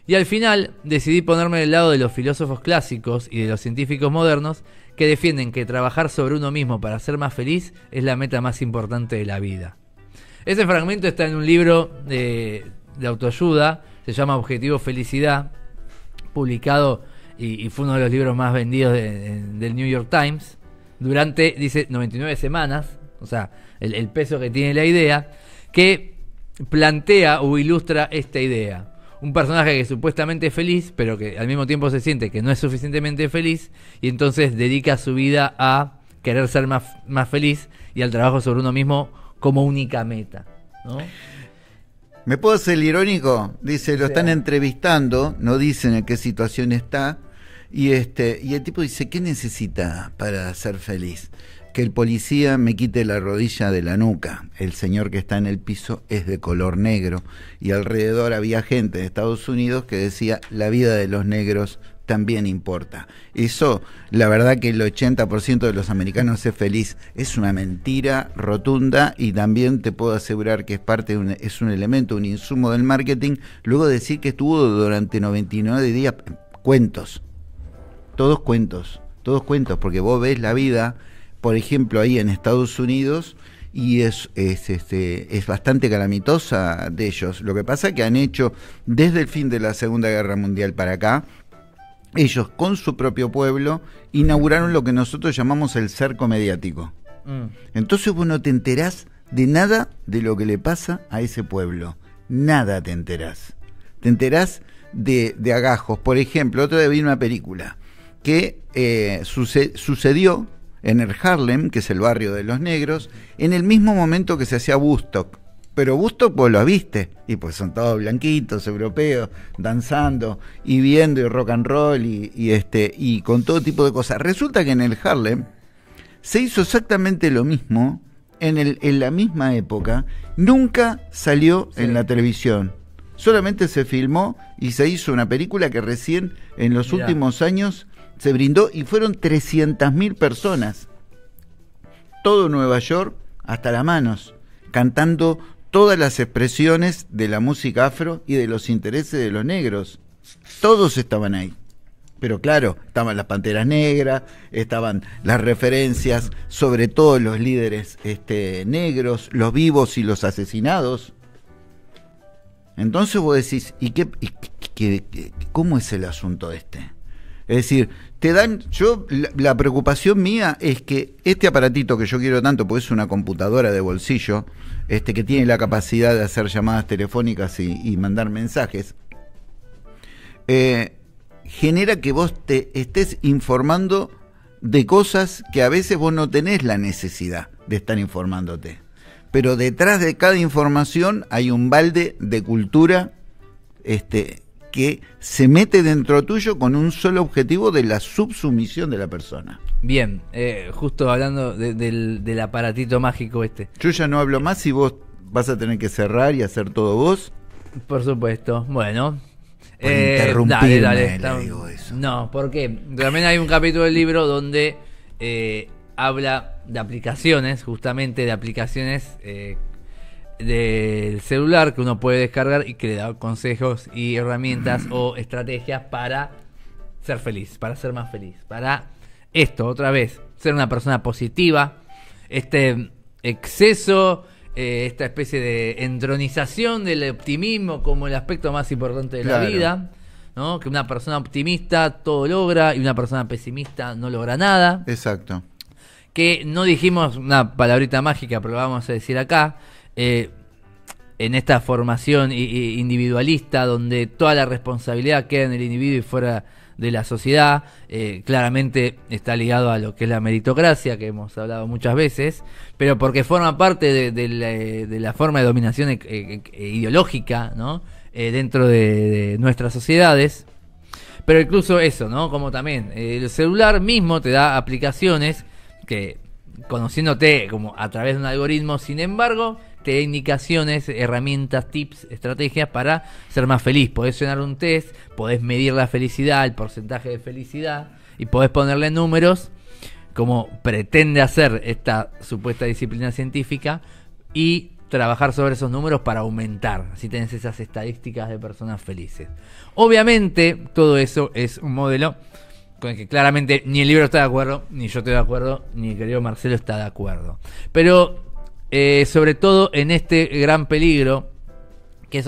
Y al final decidí ponerme del lado de los filósofos clásicos y de los científicos modernos que defienden que trabajar sobre uno mismo para ser más feliz es la meta más importante de la vida. Ese fragmento está en un libro de autoayuda, se llama Objetivo Felicidad, publicado y fue uno de los libros más vendidos del New York Times durante, dice, 99 semanas, o sea, el peso que tiene la idea, que plantea o ilustra esta idea. Un personaje que supuestamente es feliz, pero que al mismo tiempo se siente que no es suficientemente feliz y entonces dedica su vida a querer ser más feliz y al trabajo sobre uno mismo como única meta, ¿no? ¿Me puedo hacer el irónico? Dice, lo están entrevistando, no dicen en qué situación está, y el tipo dice, ¿qué necesita para ser feliz? Que el policía me quite la rodilla de la nuca. El señor que está en el piso es de color negro, y alrededor había gente de Estados Unidos que decía, la vida de los negros también importa. Eso, la verdad que el 80% de los americanos es feliz, es una mentira rotunda, y también te puedo asegurar que es un elemento, un insumo del marketing, luego de decir que estuvo durante 99 días, todos cuentos, porque vos ves la vida, por ejemplo, ahí en Estados Unidos, y es bastante calamitosa de ellos. Lo que pasa es que han hecho, desde el fin de la Segunda Guerra Mundial para acá, ellos con su propio pueblo inauguraron lo que nosotros llamamos el cerco mediático. Entonces vos no te enterás de nada de lo que le pasa a ese pueblo. Nada te enterás. Te enterás de agajos. Por ejemplo, otro día vi una película que sucedió en el Harlem, que es el barrio de los negros, en el mismo momento que se hacía Woodstock. Pero Woodstock vos lo viste, y pues son todos blanquitos, europeos, danzando y viendo y rock and roll y con todo tipo de cosas. Resulta que en el Harlem se hizo exactamente lo mismo en la misma época, nunca salió en la televisión. solamente se filmó y se hizo una película que recién en los últimos años se brindó y fueron 300.000 personas. Todo Nueva York hasta las manos, cantando todas las expresiones de la música afro y de los intereses de los negros. Todos estaban ahí. Pero claro, estaban las Panteras Negras, estaban las referencias, sobre todo los líderes negros, los vivos y los asesinados. Entonces vos decís, ¿cómo es el asunto este? Es decir, la preocupación mía es que este aparatito que yo quiero tanto, porque es una computadora de bolsillo, que tiene la capacidad de hacer llamadas telefónicas y mandar mensajes, genera que vos te estés informando de cosas que a veces vos no tenés la necesidad de estar informándote. Pero detrás de cada información hay un balde de cultura que se mete dentro tuyo con un solo objetivo de la subsumisión de la persona. Bien, justo hablando del aparatito mágico Yo ya no hablo más y vos vas a tener que cerrar y hacer todo vos. Por supuesto, bueno. Interrumpirme, dale, le digo eso. No, porque también hay un capítulo del libro donde habla de aplicaciones, justamente de aplicaciones del celular que uno puede descargar y que le da consejos y herramientas o estrategias para ser feliz, para ser más feliz, para esto, otra vez, ser una persona positiva, este exceso, esta especie de entronización del optimismo como el aspecto más importante de la vida, ¿no? Que una persona optimista todo logra y una persona pesimista no logra nada. Exacto. Que no dijimos una palabrita mágica, pero lo vamos a decir acá, en esta formación individualista donde toda la responsabilidad queda en el individuo y fuera de la sociedad, claramente está ligado a lo que es la meritocracia, que hemos hablado muchas veces, pero porque forma parte de la forma de dominación ideológica, ¿no? Dentro de nuestras sociedades. Pero incluso eso, ¿no? Como también el celular mismo te da aplicaciones que, conociéndote como a través de un algoritmo, sin embargo, te da indicaciones, herramientas, tips, estrategias para ser más feliz. Podés llenar un test, podés medir la felicidad, el porcentaje de felicidad, y podés ponerle números, como pretende hacer esta supuesta disciplina científica, y trabajar sobre esos números para aumentar. Así tenés esas estadísticas de personas felices. Obviamente, todo eso es un modelo con el que claramente ni el libro está de acuerdo, ni yo estoy de acuerdo, ni el querido Marcelo está de acuerdo. Pero sobre todo en este gran peligro, que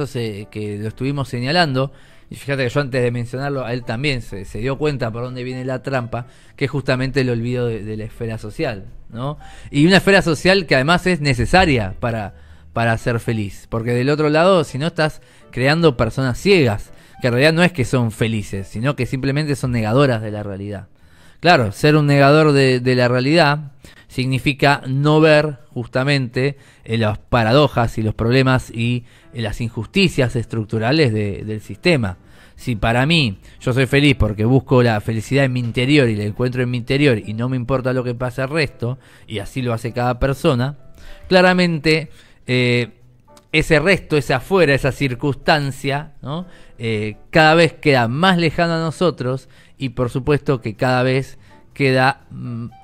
que lo estuvimos señalando, y fíjate que yo antes de mencionarlo, a él también se dio cuenta por dónde viene la trampa, que es justamente el olvido de la esfera social, ¿no? Y una esfera social que además es necesaria para ser feliz, porque del otro lado, si no, estás creando personas ciegas, que en realidad no es que son felices, sino que simplemente son negadoras de la realidad. Claro, ser un negador de la realidad significa no ver justamente las paradojas y los problemas y las injusticias estructurales del sistema. Si para mí yo soy feliz porque busco la felicidad en mi interior y la encuentro en mi interior y no me importa lo que pase al resto, y así lo hace cada persona, claramente ese resto, ese afuera, esa circunstancia, ¿no? Cada vez queda más lejano a nosotros y por supuesto que cada vez queda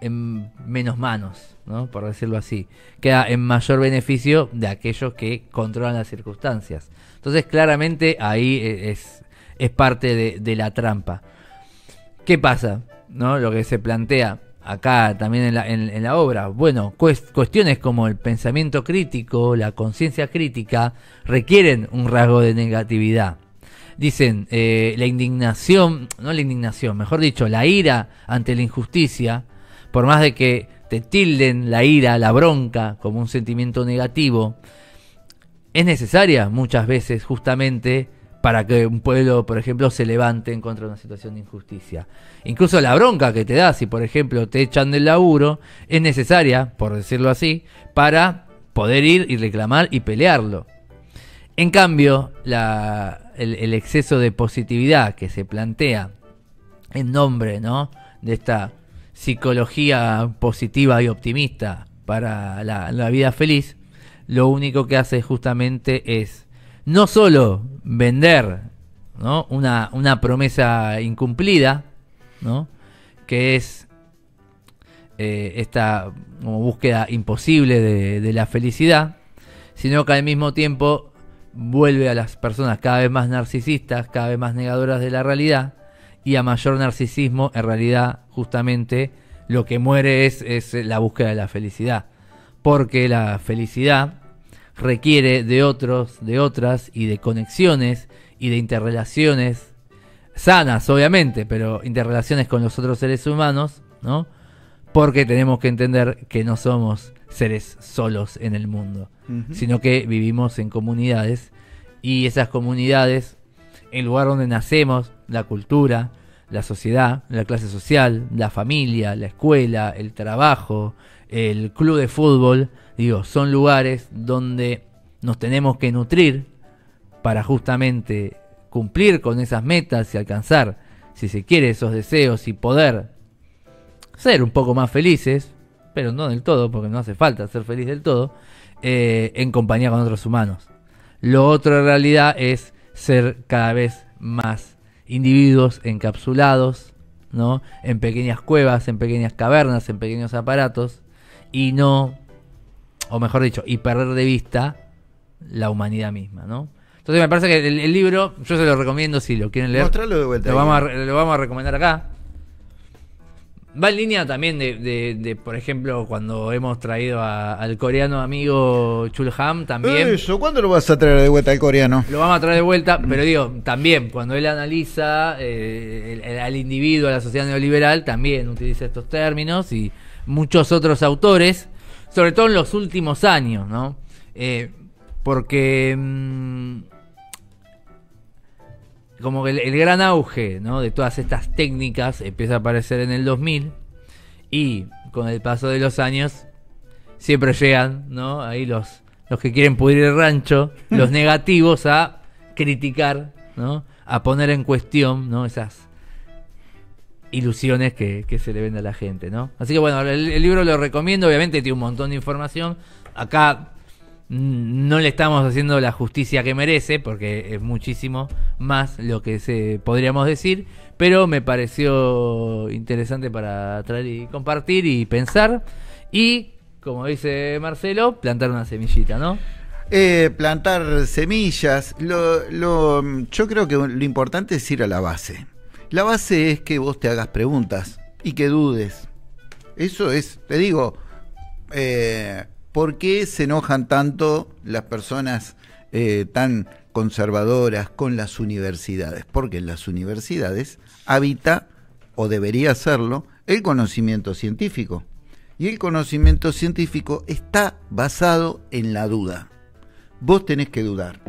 en menos manos, ¿no? Por decirlo así. Queda en mayor beneficio de aquellos que controlan las circunstancias. Entonces claramente ahí es parte de la trampa. ¿Qué pasa? ¿No? Lo que se plantea acá también en la obra. Bueno, cuestiones como el pensamiento crítico, la conciencia crítica, requieren un rasgo de negatividad. Dicen, la indignación, no la indignación, mejor dicho, la ira ante la injusticia, por más de que te tilden la ira, la bronca, como un sentimiento negativo, es necesaria muchas veces justamente para que un pueblo, por ejemplo, se levante en contra de una situación de injusticia. Incluso la bronca que te da si, por ejemplo, te echan del laburo, es necesaria, por decirlo así, para poder ir y reclamar y pelearlo. En cambio, el exceso de positividad que se plantea en nombre, ¿no?, de esta psicología positiva y optimista para la vida feliz, lo único que hace justamente es no solo vender, ¿no? una promesa incumplida, ¿no? Que es esta como búsqueda imposible de la felicidad, sino que al mismo tiempo vuelve a las personas cada vez más narcisistas, cada vez más negadoras de la realidad, y a mayor narcisismo, en realidad, justamente, lo que muere es la búsqueda de la felicidad, porque la felicidad requiere de otros, de otras, y de conexiones, y de interrelaciones, sanas obviamente, pero interrelaciones con los otros seres humanos, ¿no? Porque tenemos que entender que no somos seres solos en el mundo, sino que vivimos en comunidades, y esas comunidades, el lugar donde nacemos, la cultura, la sociedad, la clase social, la familia, la escuela, el trabajo, el club de fútbol, digo, son lugares donde nos tenemos que nutrir para justamente cumplir con esas metas y alcanzar, si se quiere, esos deseos y poder ser un poco más felices, pero no del todo, porque no hace falta ser feliz del todo, en compañía con otros humanos. Lo otro en realidad es ser cada vez más individuos encapsulados, ¿no? En pequeñas cuevas, en pequeñas cavernas, en pequeños aparatos, y no, o mejor dicho, y perder de vista la humanidad misma, ¿no? Entonces me parece que el libro, yo se lo recomiendo si lo quieren leer. Mostralo de vuelta. Lo vamos a recomendar acá. Va en línea también de por ejemplo, cuando hemos traído al coreano amigo Chulham también. Eso, ¿cuándo lo vas a traer de vuelta al coreano? Lo vamos a traer de vuelta, pero digo, también cuando él analiza al individuo, a la sociedad neoliberal, también utiliza estos términos, y muchos otros autores, sobre todo en los últimos años, ¿no? Porque como que el gran auge, ¿no?, de todas estas técnicas empieza a aparecer en el 2000, y con el paso de los años siempre llegan, ¿no?, ahí los que quieren pudrir el rancho, los negativos, a criticar, ¿no?, a poner en cuestión, ¿no?, esas ilusiones que se le vende a la gente, ¿no? Así que bueno, el libro lo recomiendo, obviamente tiene un montón de información. Acá no le estamos haciendo la justicia que merece, porque es muchísimo más lo que podríamos decir, pero me pareció interesante para traer y compartir y pensar, y como dice Marcelo, plantar una semillita, ¿no? Plantar semillas. Yo creo que lo importante es ir a la base. La base es que vos te hagas preguntas y que dudes. Eso es, te digo, ¿por qué se enojan tanto las personas tan conservadoras con las universidades? Porque en las universidades habita, o debería serlo, el conocimiento científico. Y el conocimiento científico está basado en la duda. Vos tenés que dudar.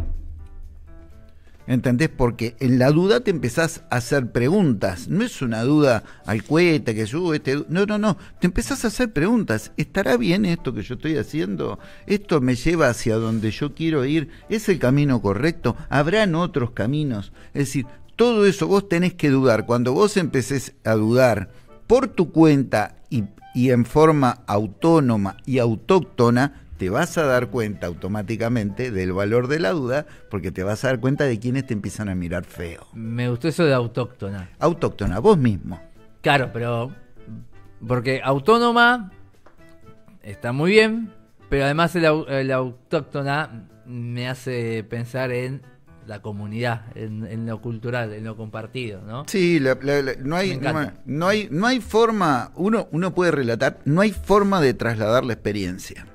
¿Entendés? Porque en la duda te empezás a hacer preguntas. No es una duda al cohete que yo... No. Te empezás a hacer preguntas. ¿Estará bien esto que yo estoy haciendo? ¿Esto me lleva hacia donde yo quiero ir? ¿Es el camino correcto? ¿Habrán otros caminos? Es decir, todo eso vos tenés que dudar. Cuando vos empecés a dudar por tu cuenta y en forma autónoma y autóctona, te vas a dar cuenta automáticamente del valor de la duda, porque te vas a dar cuenta de quienes te empiezan a mirar feo. Me gustó eso de autóctona. Autóctona, vos mismo. Claro, pero porque autónoma está muy bien, pero además el autóctona me hace pensar en la comunidad, en lo cultural, en lo compartido, ¿no? Sí, no hay forma, uno puede relatar, no hay forma de trasladar la experiencia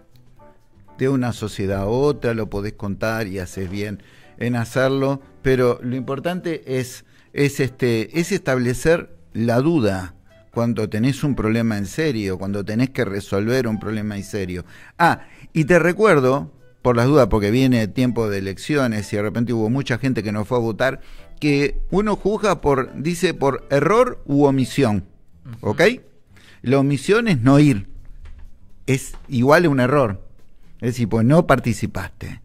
de una sociedad a otra, lo podés contar y haces bien en hacerlo, pero lo importante es establecer la duda cuando tenés un problema en serio, cuando tenés que resolver un problema en serio. Y te recuerdo, por las dudas, porque viene tiempo de elecciones y de repente hubo mucha gente que no fue a votar, que uno juzga por error u omisión, ¿ok? La omisión es no ir, es igual a un error. Es decir, pues no participaste.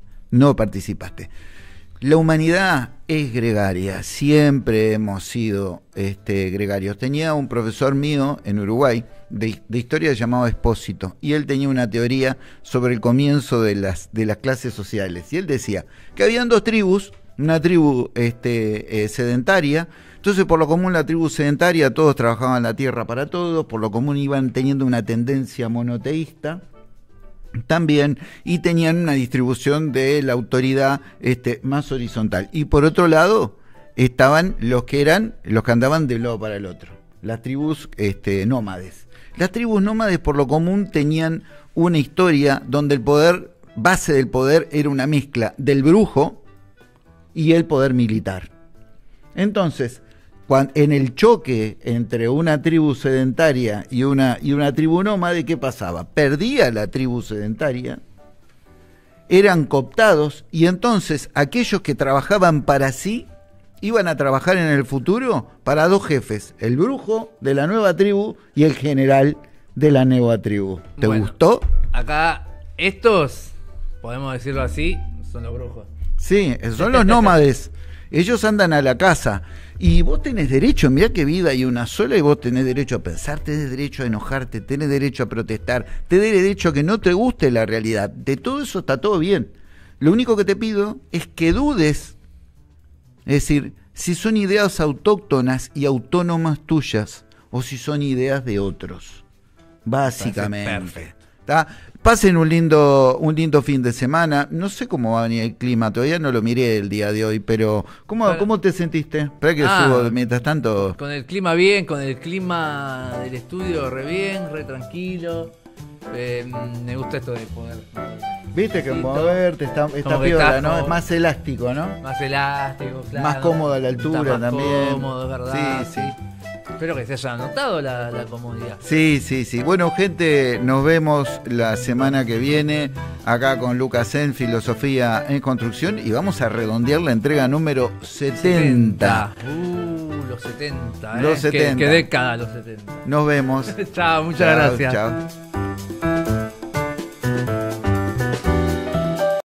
La humanidad es gregaria, siempre hemos sido gregarios. Tenía un profesor mío en Uruguay de historia llamado Espósito, y él tenía una teoría sobre el comienzo de las clases sociales, y él decía que habían dos tribus, una tribu sedentaria. Entonces, por lo común, la tribu sedentaria, todos trabajaban la tierra para todos, por lo común iban teniendo una tendencia monoteísta también, y tenían una distribución de la autoridad más horizontal. Y por otro lado, estaban los que andaban de un lado para el otro, las tribus nómades. Las tribus nómades, por lo común, tenían una historia donde el poder, base del poder, era una mezcla del brujo y el poder militar. Entonces, en el choque entre una tribu sedentaria y una tribu nómade, ¿qué pasaba? Perdía la tribu sedentaria, eran cooptados, y entonces aquellos que trabajaban para sí iban a trabajar en el futuro para dos jefes, el brujo de la nueva tribu y el general de la nueva tribu. ¿Te gustó? Acá estos, podemos decirlo así, son los brujos. Sí, son los nómades. Ellos andan a la casa. Y vos tenés derecho, mirá que vida hay una sola, y vos tenés derecho a pensar, tenés derecho a enojarte, tenés derecho a protestar, tenés derecho a que no te guste la realidad. De todo eso está todo bien. Lo único que te pido es que dudes, es decir, si son ideas autóctonas y autónomas tuyas, o si son ideas de otros. Básicamente. ¿Tá? Pasen un lindo fin de semana. No sé cómo va a venir el clima, todavía no lo miré el día de hoy, pero ¿cómo te sentiste? Espera que subo mientras tanto. Con el clima bien, con el clima del estudio re bien, re tranquilo. Me gusta esto de poder. Viste que moverte está piola, ¿no? Es más elástico, ¿no? Más elástico, claro. Más cómodo a la altura también. Cómodo, es verdad. Sí. Espero que se haya notado la comodidad. Sí. Bueno, gente, nos vemos la semana que viene acá con Lucas en Filosofía en Construcción, y vamos a redondear la entrega número 70. Los 70. Los 70. ¿Qué década los 70? Nos vemos. Chao, muchas gracias. Chao.